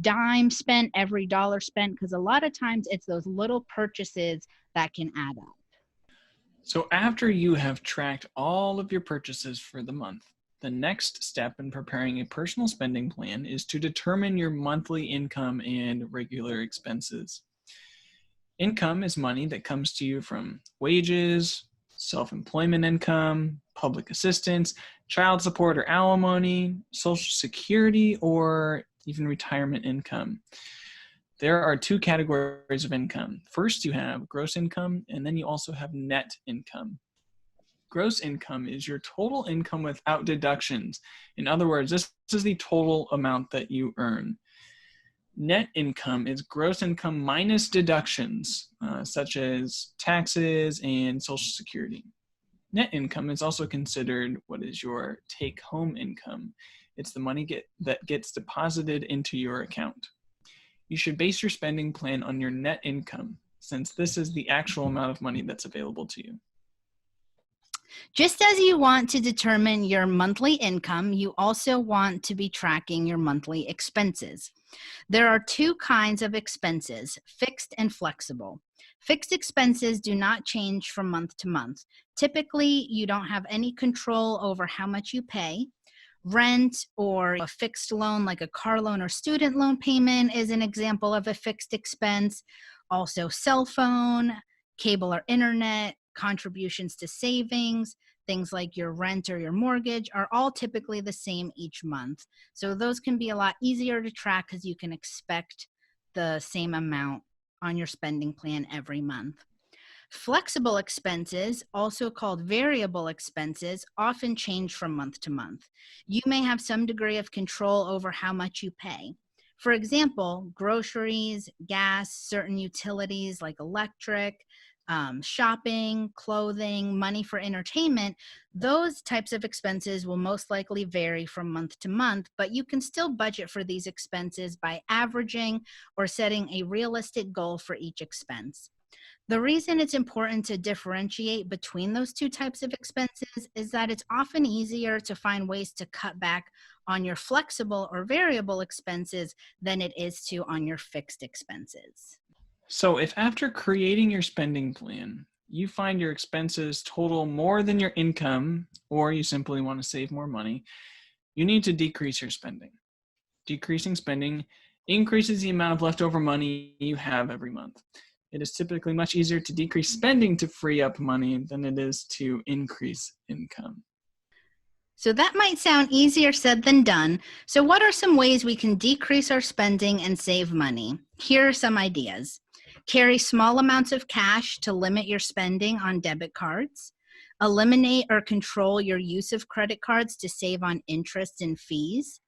dime spent, every dollar spent, because a lot of times it's those little purchases that can add up. So after you have tracked all of your purchases for the month, the next step in preparing a personal spending plan is to determine your monthly income and regular expenses. Income is money that comes to you from wages, self-employment income, public assistance, child support or alimony, social security, or even retirement income. There are two categories of income. First, you have gross income, and then you also have net income. Gross income is your total income without deductions. In other words, this is the total amount that you earn. Net income is gross income minus deductions, such as taxes and Social Security. Net income is also considered what is your take-home income. It's the money that gets deposited into your account. You should base your spending plan on your net income, since this is the actual amount of money that's available to you. Just as you want to determine your monthly income, you also want to be tracking your monthly expenses. There are two kinds of expenses, fixed and flexible. Fixed expenses do not change from month to month. Typically, you don't have any control over how much you pay. Rent or a fixed loan like a car loan or student loan payment is an example of a fixed expense. Also, cell phone, cable or internet, contributions to savings, things like your rent or your mortgage are all typically the same each month. So those can be a lot easier to track because you can expect the same amount on your spending plan every month. Flexible expenses, also called variable expenses, often change from month to month. You may have some degree of control over how much you pay. For example, groceries, gas, certain utilities like electric, shopping, clothing, money for entertainment, those types of expenses will most likely vary from month to month, but you can still budget for these expenses by averaging or setting a realistic goal for each expense. The reason it's important to differentiate between those two types of expenses is that it's often easier to find ways to cut back on your flexible or variable expenses than it is to on your fixed expenses. So if after creating your spending plan, you find your expenses total more than your income, or you simply want to save more money, you need to decrease your spending. Decreasing spending increases the amount of leftover money you have every month. It is typically much easier to decrease spending to free up money than it is to increase income. So that might sound easier said than done. So what are some ways we can decrease our spending and save money? Here are some ideas. Carry small amounts of cash to limit your spending on debit cards. Eliminate or control your use of credit cards to save on interest and fees.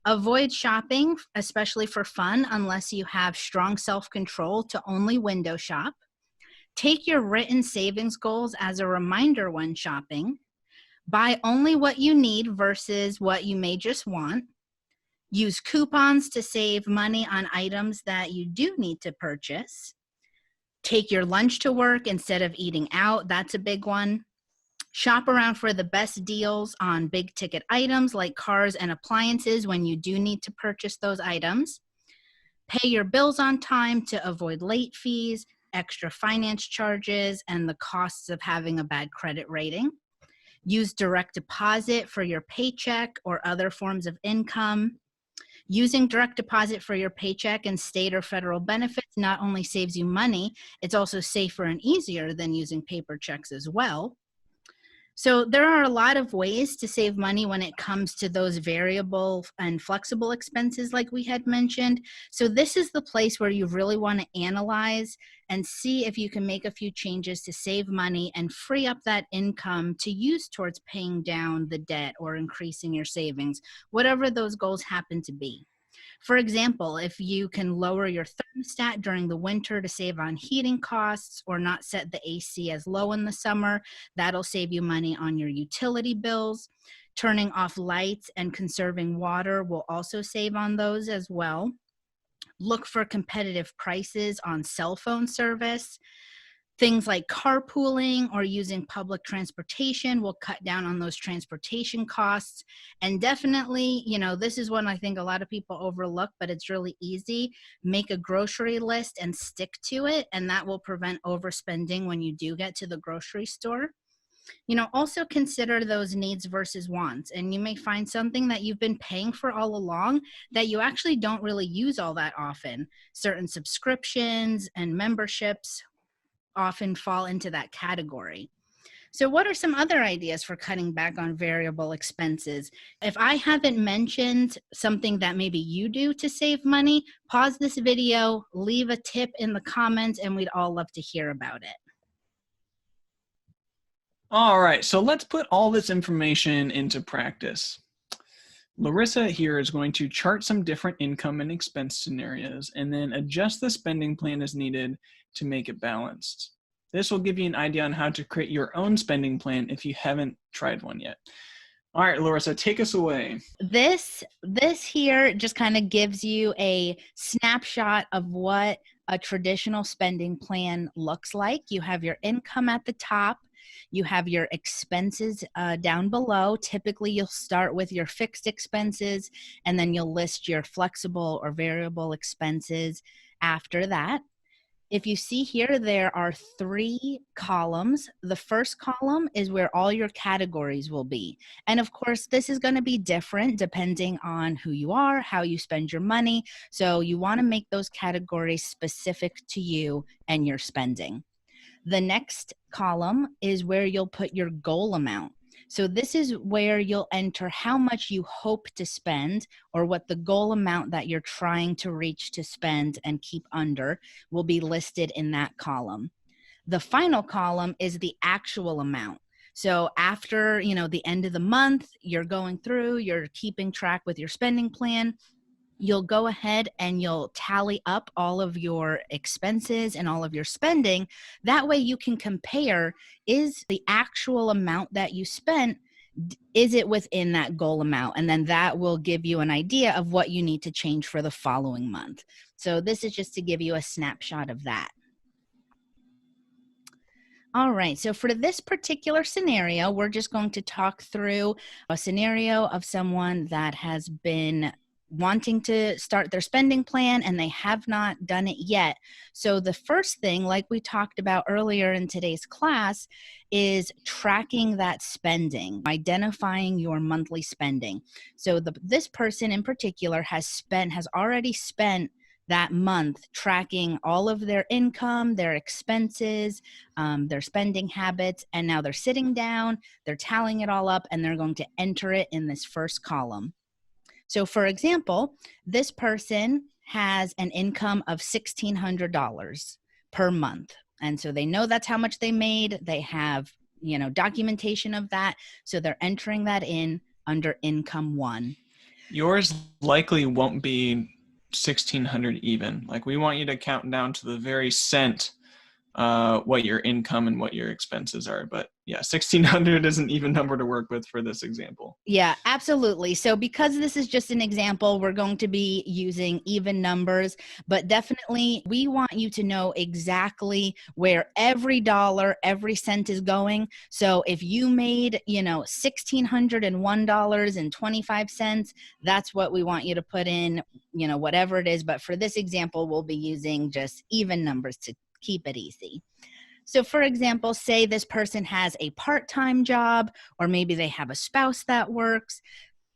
Avoid shopping, especially for fun, unless you have strong self-control to only window shop. Take your written savings goals as a reminder when shopping. Buy only what you need versus what you may just want. Use coupons to save money on items that you do need to purchase. Take your lunch to work instead of eating out. That's a big one. Shop around for the best deals on big ticket items like cars and appliances when you do need to purchase those items. Pay your bills on time to avoid late fees, extra finance charges, and the costs of having a bad credit rating. Use direct deposit for your paycheck or other forms of income. Using direct deposit for your paycheck and state or federal benefits not only saves you money, it's also safer and easier than using paper checks as well. So there are a lot of ways to save money when it comes to those variable and flexible expenses like we had mentioned. So this is the place where you really want to analyze and see if you can make a few changes to save money and free up that income to use towards paying down the debt or increasing your savings, whatever those goals happen to be. For example, if you can lower your thermostat during the winter to save on heating costs or not set the AC as low in the summer, that'll save you money on your utility bills. Turning off lights and conserving water will also save on those as well. Look for competitive prices on cell phone service. Things like carpooling or using public transportation will cut down on those transportation costs. And definitely, this is one I think a lot of people overlook, but it's really easy. Make a grocery list and stick to it, and that will prevent overspending when you do get to the grocery store. Also consider those needs versus wants. And you may find something that you've been paying for all along that you actually don't really use all that often. Certain subscriptions and memberships often fall into that category. So, what are some other ideas for cutting back on variable expenses? If I haven't mentioned something that maybe you do to save money, pause this video, leave a tip in the comments, and we'd all love to hear about it. All right, so let's put all this information into practice. Larissa here is going to chart some different income and expense scenarios and then adjust the spending plan as needed to make it balanced. This will give you an idea on how to create your own spending plan if you haven't tried one yet. All right, Larissa, take us away. This here just kind of gives you a snapshot of what a traditional spending plan looks like. You have your income at the top. You have your expenses down below. Typically, you'll start with your fixed expenses, and then you'll list your flexible or variable expenses after that. If you see here, there are 3 columns. The first column is where all your categories will be. And of course, this is going to be different depending on who you are, how you spend your money. So you want to make those categories specific to you and your spending. The next column is where you'll put your goal amount. So this is where you'll enter how much you hope to spend, or what the goal amount that you're trying to reach to spend and keep under will be listed in that column. The final column is the actual amount. So after, the end of the month, you're going through, you're keeping track with your spending plan. You'll go ahead and you'll tally up all of your expenses and all of your spending. That way you can compare, is the actual amount that you spent, is it within that goal amount? And then that will give you an idea of what you need to change for the following month. So this is just to give you a snapshot of that. All right, so for this particular scenario, we're just going to talk through a scenario of someone that has been wanting to start their spending plan and they have not done it yet. So the first thing, like we talked about earlier in today's class, is tracking that spending, identifying your monthly spending. So this person in particular has already spent that month tracking all of their income, their expenses, their spending habits, and now they're sitting down, they're tallying it all up, and they're going to enter it in this first column. So for example, this person has an income of $1,600 per month. And so they know that's how much they made. They have, documentation of that. So they're entering that in under income 1. Yours likely won't be 1,600 even. Like, we want you to count down to the very cent what your income and what your expenses are. But yeah, 1,600 is an even number to work with for this example. Yeah, absolutely. So because this is just an example, we're going to be using even numbers, but definitely we want you to know exactly where every dollar, every cent is going. So if you made, $1,601.25, that's what we want you to put in, whatever it is. But for this example, we'll be using just even numbers to keep it easy. So for example, say this person has a part-time job, or maybe they have a spouse that works.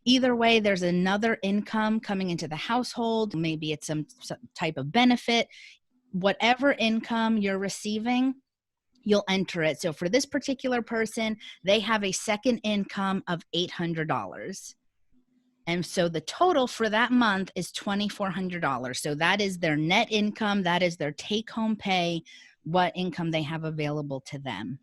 Either way, there's another income coming into the household. Maybe it's some type of benefit. Whatever income you're receiving, you'll enter it. So for this particular person, they have a second income of $800. And so the total for that month is $2,400. So that is their net income. That is their take-home pay, what income they have available to them.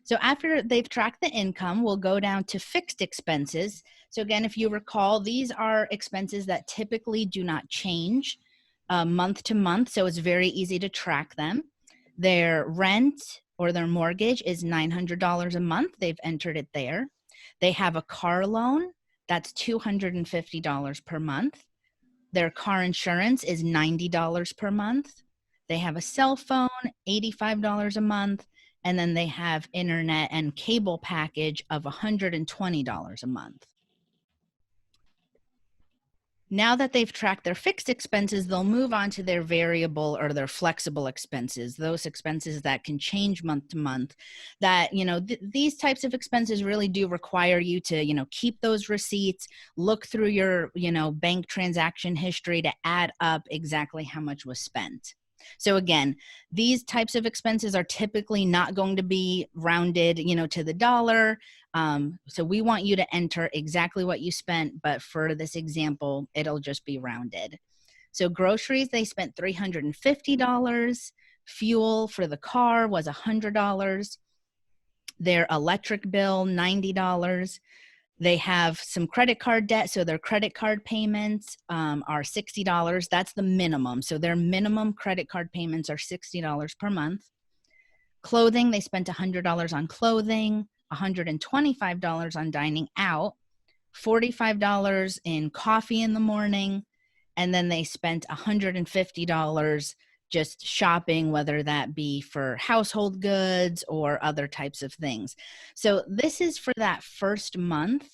So after they've tracked the income, we'll go down to fixed expenses. So again, if you recall, these are expenses that typically do not change month to month. So it's very easy to track them. Their rent or their mortgage is $900 a month. They've entered it there. They have a car loan. That's $250 per month. Their car insurance is $90 per month. They have a cell phone, $85 a month, and then they have internet and cable package of $120 a month. Now that they've tracked their fixed expenses, they'll move on to their variable or their flexible expenses, those expenses that can change month to month. That, these types of expenses really do require you to, keep those receipts, look through your, bank transaction history to add up exactly how much was spent. So again, these types of expenses are typically not going to be rounded, to the dollar. So we want you to enter exactly what you spent, but for this example, it'll just be rounded. So groceries, they spent $350. Fuel for the car was $100. Their electric bill, $90. They have some credit card debt, so their credit card payments are $60. That's the minimum. So their minimum credit card payments are $60 per month. Clothing, they spent $100 on clothing, $125 on dining out, $45 in coffee in the morning, and then they spent $150 just shopping, whether that be for household goods or other types of things. So this is for that first month.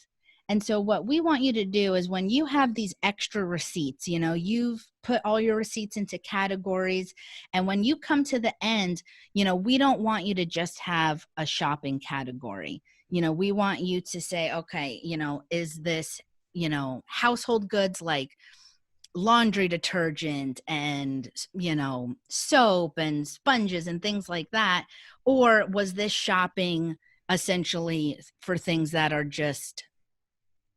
And so what we want you to do is when you have these extra receipts, you've put all your receipts into categories. And when you come to the end, we don't want you to just have a shopping category. We want you to say, okay, is this, household goods like laundry detergent and, soap and sponges and things like that? Or was this shopping essentially for things that are just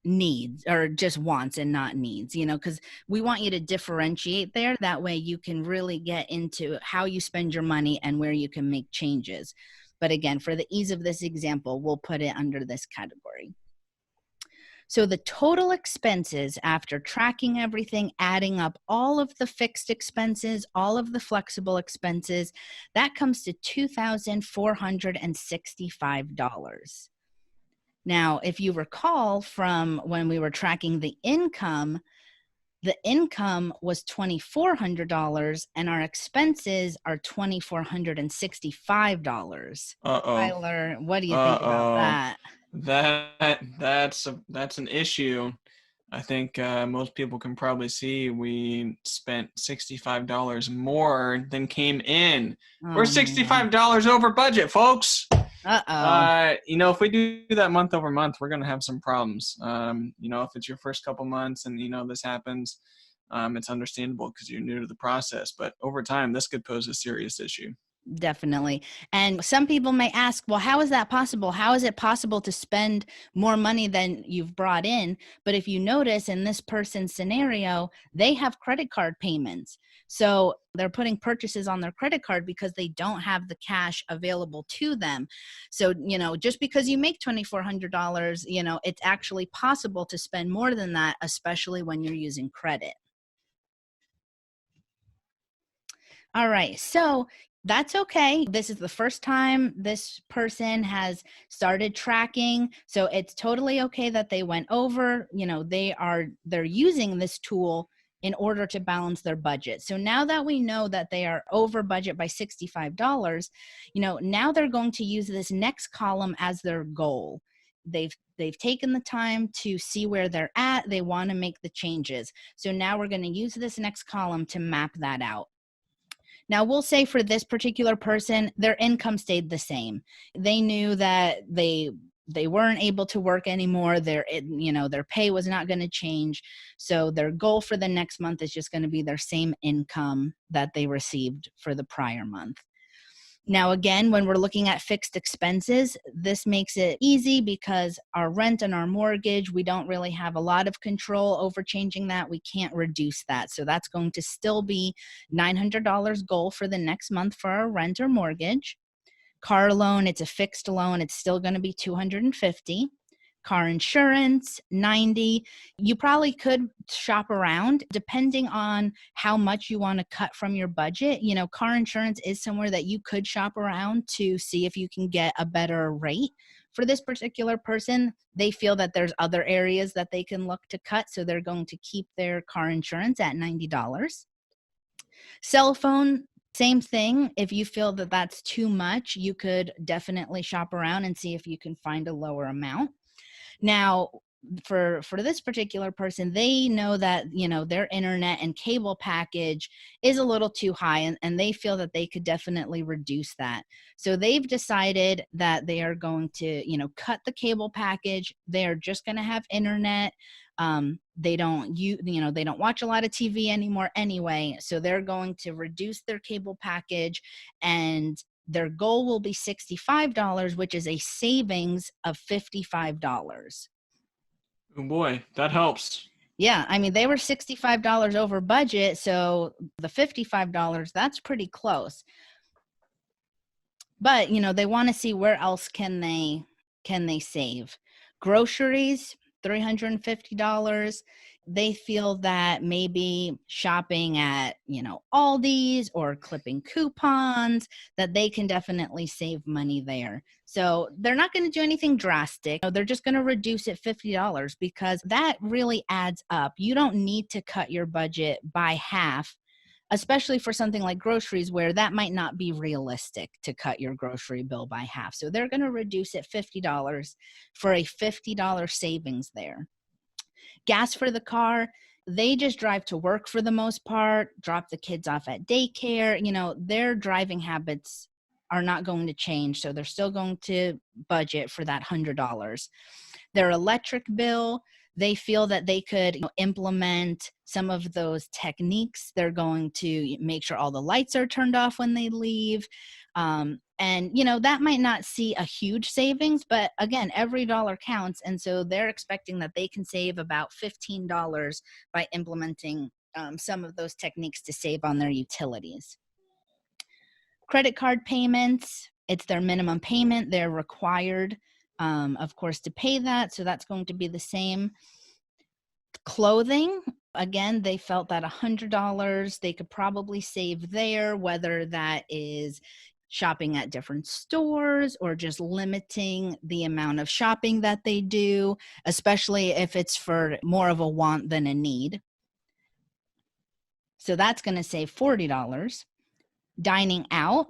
needs or just wants and not needs, because we want you to differentiate there. That way you can really get into how you spend your money and where you can make changes. But again, for the ease of this example, we'll put it under this category. So the total expenses after tracking everything, adding up all of the fixed expenses, all of the flexible expenses, that comes to $2,465. Now, if you recall from when we were tracking the income was $2,400 and our expenses are $2,465. Tyler, what do you think about that? That's an issue. I think most people can probably see we spent $65 more than came in. We're $65 over budget, folks. If we do that month over month, we're going to have some problems. If it's your first couple months and, this happens, it's understandable because you're new to the process. But over time, this could pose a serious issue. Definitely. And some people may ask, well, how is that possible? How is it possible to spend more money than you've brought in? But if you notice in this person's scenario, they have credit card payments. So they're putting purchases on their credit card because they don't have the cash available to them. So, just because you make $2,400, it's actually possible to spend more than that, especially when you're using credit. All right. So that's okay. This is the first time this person has started tracking. So it's totally okay that they went over, they're using this tool in order to balance their budget. So now that we know that they are over budget by $65, now they're going to use this next column as their goal. They've taken the time to see where they're at. They want to make the changes. So now we're going to use this next column to map that out. Now, we'll say for this particular person, their income stayed the same. They knew that they weren't able to work anymore. Their pay was not going to change. So their goal for the next month is just going to be their same income that they received for the prior month. Now, again, when we're looking at fixed expenses, this makes it easy because our rent and our mortgage, we don't really have a lot of control over changing that. We can't reduce that. So that's going to still be $900 goal for the next month for our rent or mortgage. Car loan, it's a fixed loan. It's still going to be $250. Car insurance, $90. You probably could shop around depending on how much you want to cut from your budget. Car insurance is somewhere that you could shop around to see if you can get a better rate. For this particular person, they feel that there's other areas that they can look to cut, so they're going to keep their car insurance at $90. Cell phone, Same thing, if you feel that that's too much, you could definitely shop around and see if you can find a lower amount. Now, for this particular person, they know that, their internet and cable package is a little too high, and they feel that they could definitely reduce that. So they've decided that they are going to, cut the cable package. They are just going to have internet. They don't they don't watch a lot of TV anymore anyway, so they're going to reduce their cable package, and their goal will be $65, which is a savings of $55. Oh boy, that helps. Yeah, I mean, they were $65 over budget, so the $55, that's pretty close. But, they want to see where else can they save. Groceries, $350. They feel that maybe shopping at, Aldi's or clipping coupons, that they can definitely save money there. So they're not going to do anything drastic. They're just going to reduce it $50 because that really adds up. You don't need to cut your budget by half, especially for something like groceries, where that might not be realistic to cut your grocery bill by half. So they're going to reduce it $50 for a $50 savings there. Gas for the car, they just drive to work for the most part, drop the kids off at daycare. Their driving habits are not going to change. So they're still going to budget for that $100. Their electric bill, they feel that they could implement some of those techniques. They're going to make sure all the lights are turned off when they leave. And that might not see a huge savings, but again, every dollar counts. And so they're expecting that they can save about $15 by implementing some of those techniques to save on their utilities. Credit card payments, it's their minimum payment. They're required, of course, to pay that. So that's going to be the same. Clothing, again, they felt that $100 they could probably save there, whether that is shopping at different stores or just limiting the amount of shopping that they do, especially if it's for more of a want than a need. So that's going to save $40. Dining out,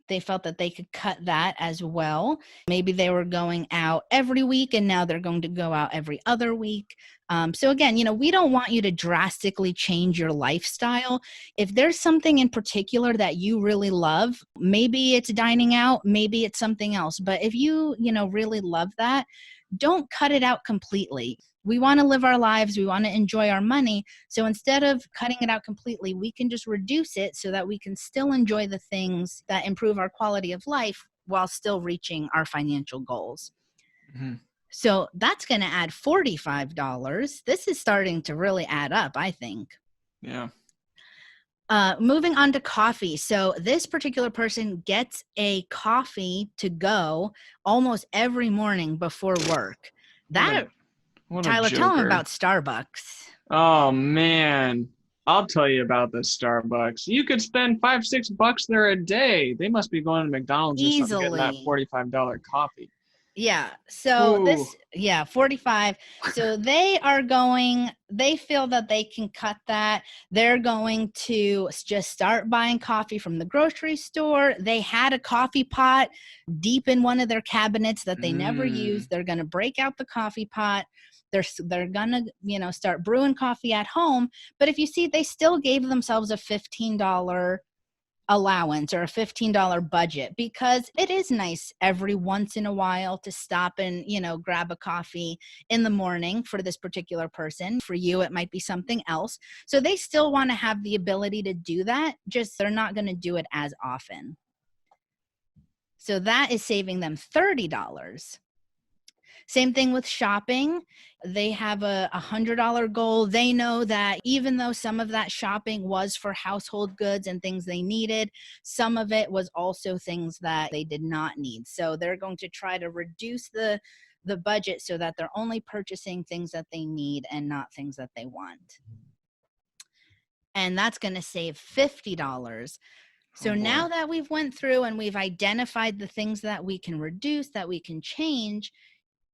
they felt that they could cut that as well. Maybe they were going out every week and now they're going to go out every other week. So again, we don't want you to drastically change your lifestyle. If there's something in particular that you really love, maybe it's dining out, maybe it's something else. But if you really love that, don't cut it out completely. We want to live our lives. We want to enjoy our money. So instead of cutting it out completely, we can just reduce it so that we can still enjoy the things that improve our quality of life while still reaching our financial goals. Mm-hmm. So that's going to add $45. This is starting to really add up, I think. Yeah. Moving on to coffee. So this particular person gets a coffee to go almost every morning before work. Tyler, tell them about Starbucks. Oh man, I'll tell you about the Starbucks. You could spend $5-6 there a day. They must be going to McDonald's or something, getting that $45 coffee. Yeah. So Ooh. 45. So they feel that they can cut that. They're going to just start buying coffee from the grocery store. They had a coffee pot deep in one of their cabinets that they never used. They're going to break out the coffee pot. They're going to, start brewing coffee at home. But if you see, they still gave themselves a $15 allowance or a $15 budget, because it is nice every once in a while to stop and grab a coffee in the morning. For this particular person, for you it might be something else. So they still want to have the ability to do that, just they're not going to do it as often. So that is saving them $30. Same thing with shopping. They have a $100 goal. They know that even though some of that shopping was for household goods and things they needed, some of it was also things that they did not need. So they're going to try to reduce the budget so that they're only purchasing things that they need and not things that they want. And that's going to save $50. So now that we've went through and we've identified the things that we can reduce, that we can change,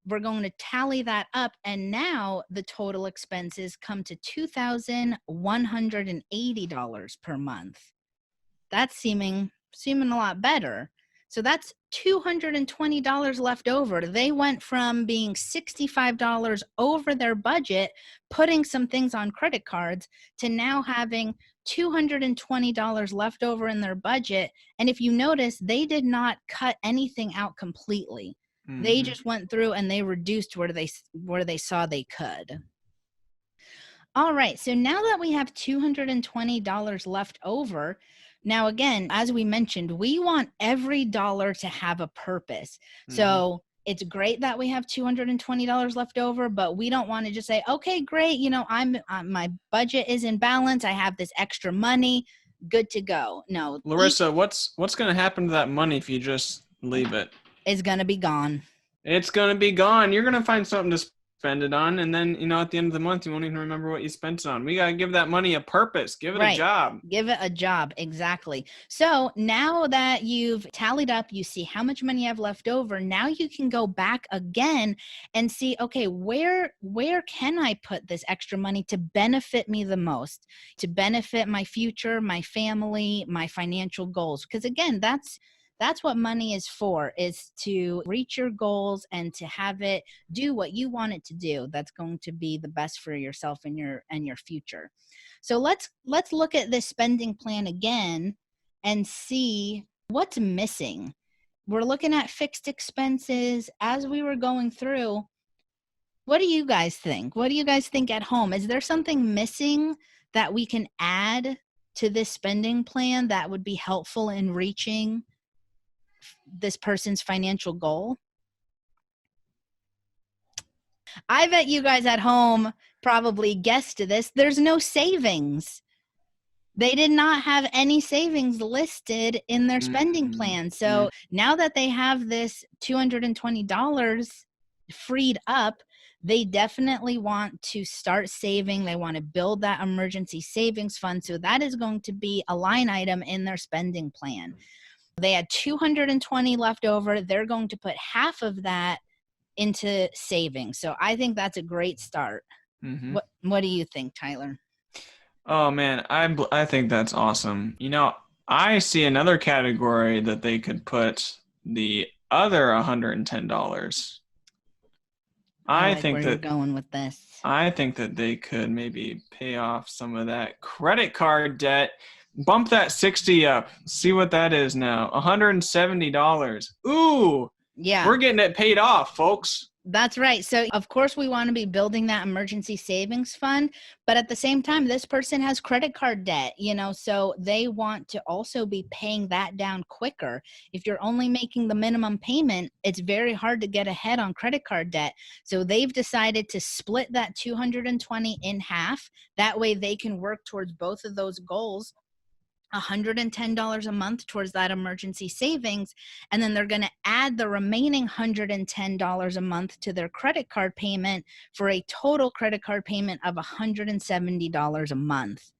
we're going to tally that up, and now the total expenses come to $2,180 per month. That's seeming a lot better. So that's $220 left over. They went from being $65 over their budget, putting some things on credit cards, to now having $220 left over in their budget. And if you notice, they did not cut anything out completely. They Mm-hmm. just went through and they reduced where they saw they could. All right, so now that we have $220 left over, now again, as we mentioned, we want every dollar to have a purpose. Mm-hmm. So it's great that we have $220 left over, but we don't want to just say, okay, great, I'm my budget is in balance. I have this extra money, good to go. No, Larissa, what's going to happen to that money if you just leave it? It's going to be gone. It's going to be gone. You're going to find something to spend it on, and then at the end of the month you won't even remember what you spent it on. We got to give that money a purpose. Give it a job. Give it a job. Exactly. So now that you've tallied up, you see how much money you have left over. Now you can go back again and see, okay, where can I put this extra money to benefit me the most, to benefit my future, my family, my financial goals? Because again, that's what money is for, is to reach your goals and to have it do what you want it to do. That's going to be the best for yourself and your future. So let's look at this spending plan again and see what's missing. We're looking at fixed expenses. As we were going through, what do you guys think? What do you guys think at home? Is there something missing that we can add to this spending plan that would be helpful in reaching this person's financial goal? I bet you guys at home probably guessed this. There's no savings. They did not have any savings listed in their spending plan. So now that they have this $220 freed up, they definitely want to start saving. They want to build that emergency savings fund. So that is going to be a line item in their spending plan. They had $220 left over. They're going to put half of that into savings. So I think that's a great start. Mm-hmm. What do you think, Tyler? Oh man, I think that's awesome. I see another category that they could put the other $110. I think where that you're going with this. I think that they could maybe pay off some of that credit card debt. Bump that 60 up. See what that is now. $170. Ooh. Yeah. We're getting it paid off, folks. That's right. So of course we want to be building that emergency savings fund, but at the same time, this person has credit card debt, so they want to also be paying that down quicker. If you're only making the minimum payment, it's very hard to get ahead on credit card debt. So they've decided to split that 220 in half. That way they can work towards both of those goals. $110 a month towards that emergency savings, and then they're going to add the remaining $110 a month to their credit card payment for a total credit card payment of $170 a month.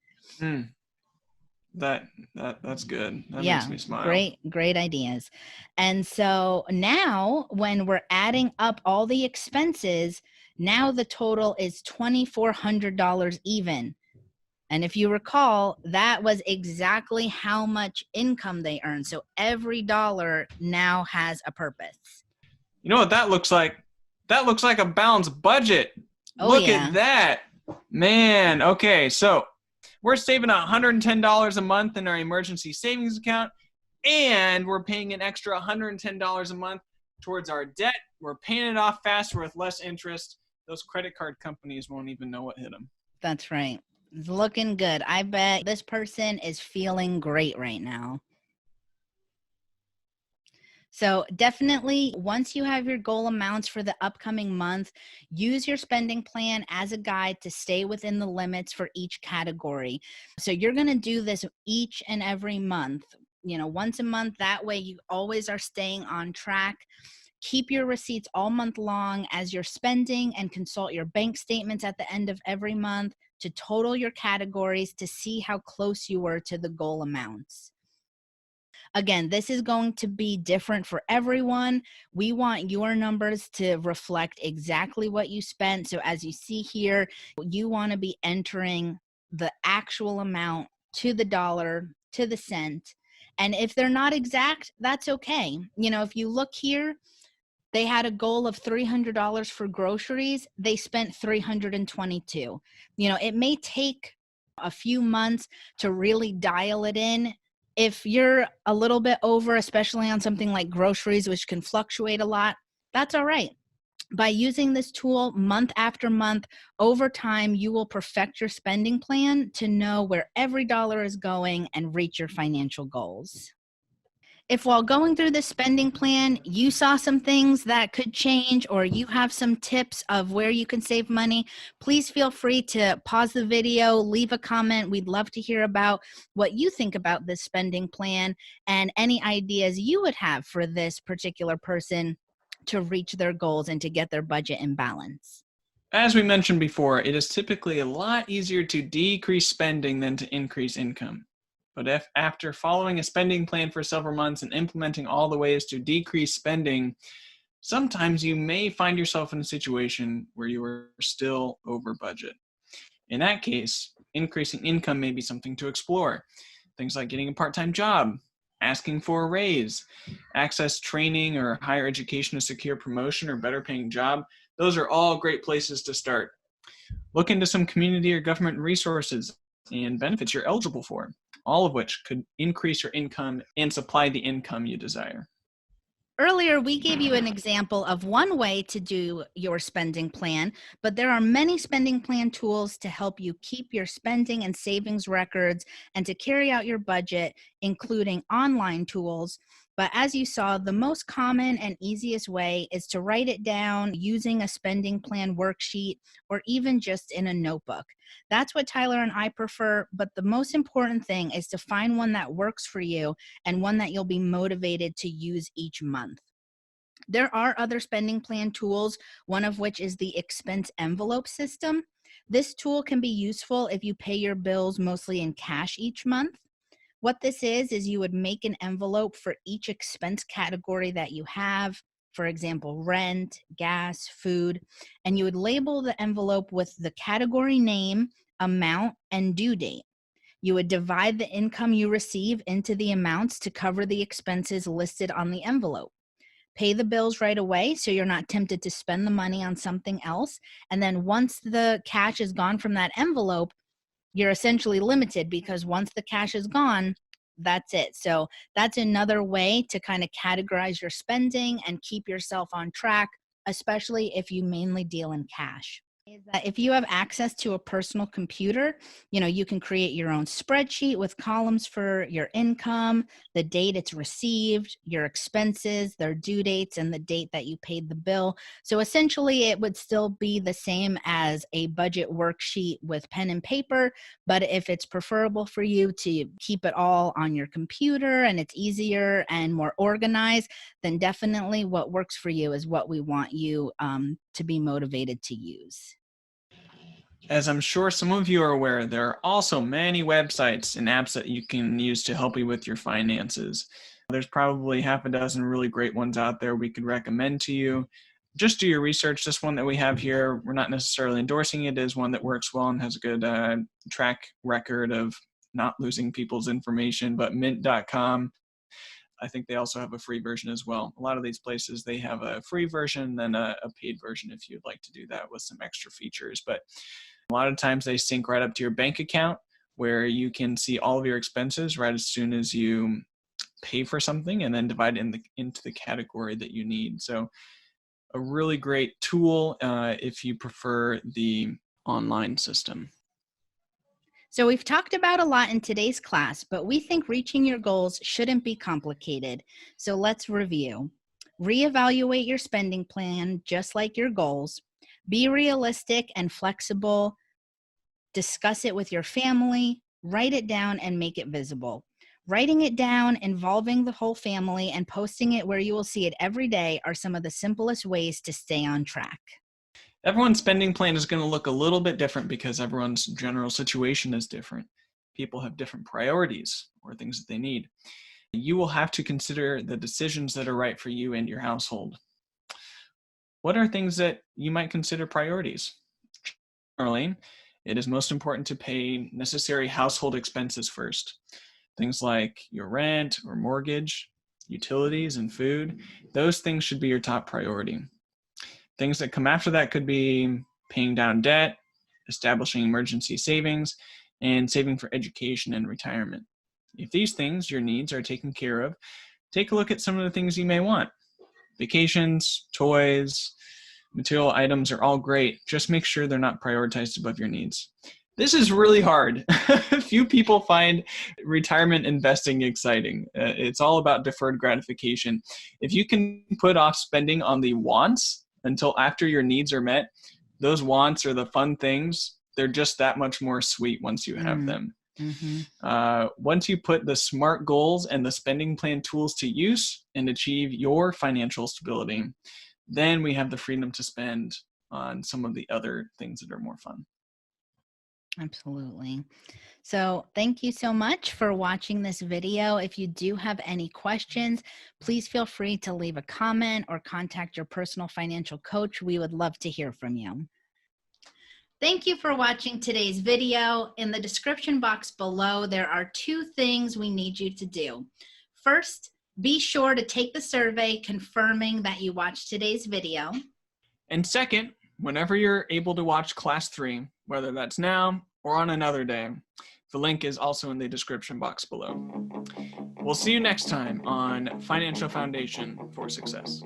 That's good. That makes me smile. Great ideas. And so now when we're adding up all the expenses, now the total is $2,400 even. And if you recall, that was exactly how much income they earned. So every dollar now has a purpose. You know what that looks like? That looks like a balanced budget. Look at that. Man, okay, so we're saving $110 a month in our emergency savings account, and we're paying an extra $110 a month towards our debt. We're paying it off faster with less interest. Those credit card companies won't even know what hit them. That's right. It's looking good. I bet this person is feeling great right now. So definitely, once you have your goal amounts for the upcoming month, use your spending plan as a guide to stay within the limits for each category. So you're going to do this each and every month, once a month. That way you always are staying on track. Keep your receipts all month long as you're spending, and consult your bank statements at the end of every month to total your categories to see how close you were to the goal amounts. Again, this is going to be different for everyone. We want your numbers to reflect exactly what you spent. So as you see here, you want to be entering the actual amount to the dollar, to the cent. And if they're not exact, that's okay. If you look here, they had a goal of $300 for groceries. They spent 322. It may take a few months to really dial it in. If you're a little bit over, especially on something like groceries, which can fluctuate a lot, that's all right. By using this tool month after month, over time, you will perfect your spending plan to know where every dollar is going and reach your financial goals. If while going through the spending plan, you saw some things that could change or you have some tips of where you can save money, please feel free to pause the video, leave a comment. We'd love to hear about what you think about this spending plan and any ideas you would have for this particular person to reach their goals and to get their budget in balance. As we mentioned before, it is typically a lot easier to decrease spending than to increase income. But if after following a spending plan for several months and implementing all the ways to decrease spending, sometimes you may find yourself in a situation where you are still over budget. In that case, increasing income may be something to explore. Things like getting a part-time job, asking for a raise, access training or higher education to secure promotion or better paying job. Those are all great places to start. Look into some community or government resources and benefits you're eligible for, all of which could increase your income and supply the income you desire. Earlier, we gave you an example of one way to do your spending plan, but there are many spending plan tools to help you keep your spending and savings records and to carry out your budget, including online tools. But as you saw, the most common and easiest way is to write it down using a spending plan worksheet or even just in a notebook. That's what Tyler and I prefer, but the most important thing is to find one that works for you and one that you'll be motivated to use each month. There are other spending plan tools, one of which is the expense envelope system. This tool can be useful if you pay your bills mostly in cash each month. What this is you would make an envelope for each expense category that you have, for example, rent, gas, food, and you would label the envelope with the category name, amount, and due date. You would divide the income you receive into the amounts to cover the expenses listed on the envelope. Pay the bills right away so you're not tempted to spend the money on something else. And then once the cash is gone from that envelope, you're essentially limited because once the cash is gone, that's it. So that's another way to kind of categorize your spending and keep yourself on track, especially if you mainly deal in cash. Is that if you have access to a personal computer, you can create your own spreadsheet with columns for your income, the date it's received, your expenses, their due dates, and the date that you paid the bill. So essentially, it would still be the same as a budget worksheet with pen and paper, but if it's preferable for you to keep it all on your computer and it's easier and more organized, then definitely what works for you is what we want you to be motivated to use. As I'm sure some of you are aware, there are also many websites and apps that you can use to help you with your finances. There's probably half a dozen really great ones out there we could recommend to you. Just do your research. This one that we have here, we're not necessarily endorsing it as one that works well and has a good track record of not losing people's information, but mint.com, I think they also have a free version as well. A lot of these places, they have a free version, then a paid version if you'd like to do that with some extra features. But a lot of times they sync right up to your bank account where you can see all of your expenses right as soon as you pay for something and then divide into the category that you need. So a really great tool if you prefer the online system. So we've talked about a lot in today's class, but we think reaching your goals shouldn't be complicated. So let's review. Reevaluate your spending plan just like your goals. Be realistic and flexible. Discuss it with your family. Write it down and make it visible. Writing it down, involving the whole family, and posting it where you will see it every day are some of the simplest ways to stay on track. Everyone's spending plan is going to look a little bit different because everyone's general situation is different. People have different priorities or things that they need. You will have to consider the decisions that are right for you and your household. What are things that you might consider priorities? Generally, it is most important to pay necessary household expenses first. Things like your rent or mortgage, utilities, and food, those things should be your top priority. Things that come after that could be paying down debt, establishing emergency savings, and saving for education and retirement. If these things, your needs, are taken care of, take a look at some of the things you may want. Vacations, toys, material items are all great. Just make sure they're not prioritized above your needs. This is really hard. Few people find retirement investing exciting. It's all about deferred gratification. If you can put off spending on the wants until after your needs are met, those wants are the fun things. They're just that much more sweet once you have them. Once you put the SMART goals and the spending plan tools to use and achieve your financial stability, then we have the freedom to spend on some of the other things that are more fun. Absolutely. So thank you so much for watching this video. If you do have any questions, please feel free to leave a comment or contact your personal financial coach. We would love to hear from you. Thank you for watching today's video. In the description box below, there are 2 things we need you to do. First, be sure to take the survey confirming that you watched today's video. And second, whenever you're able to watch class 3, whether that's now or on another day, the link is also in the description box below. We'll see you next time on Financial Foundation for Success.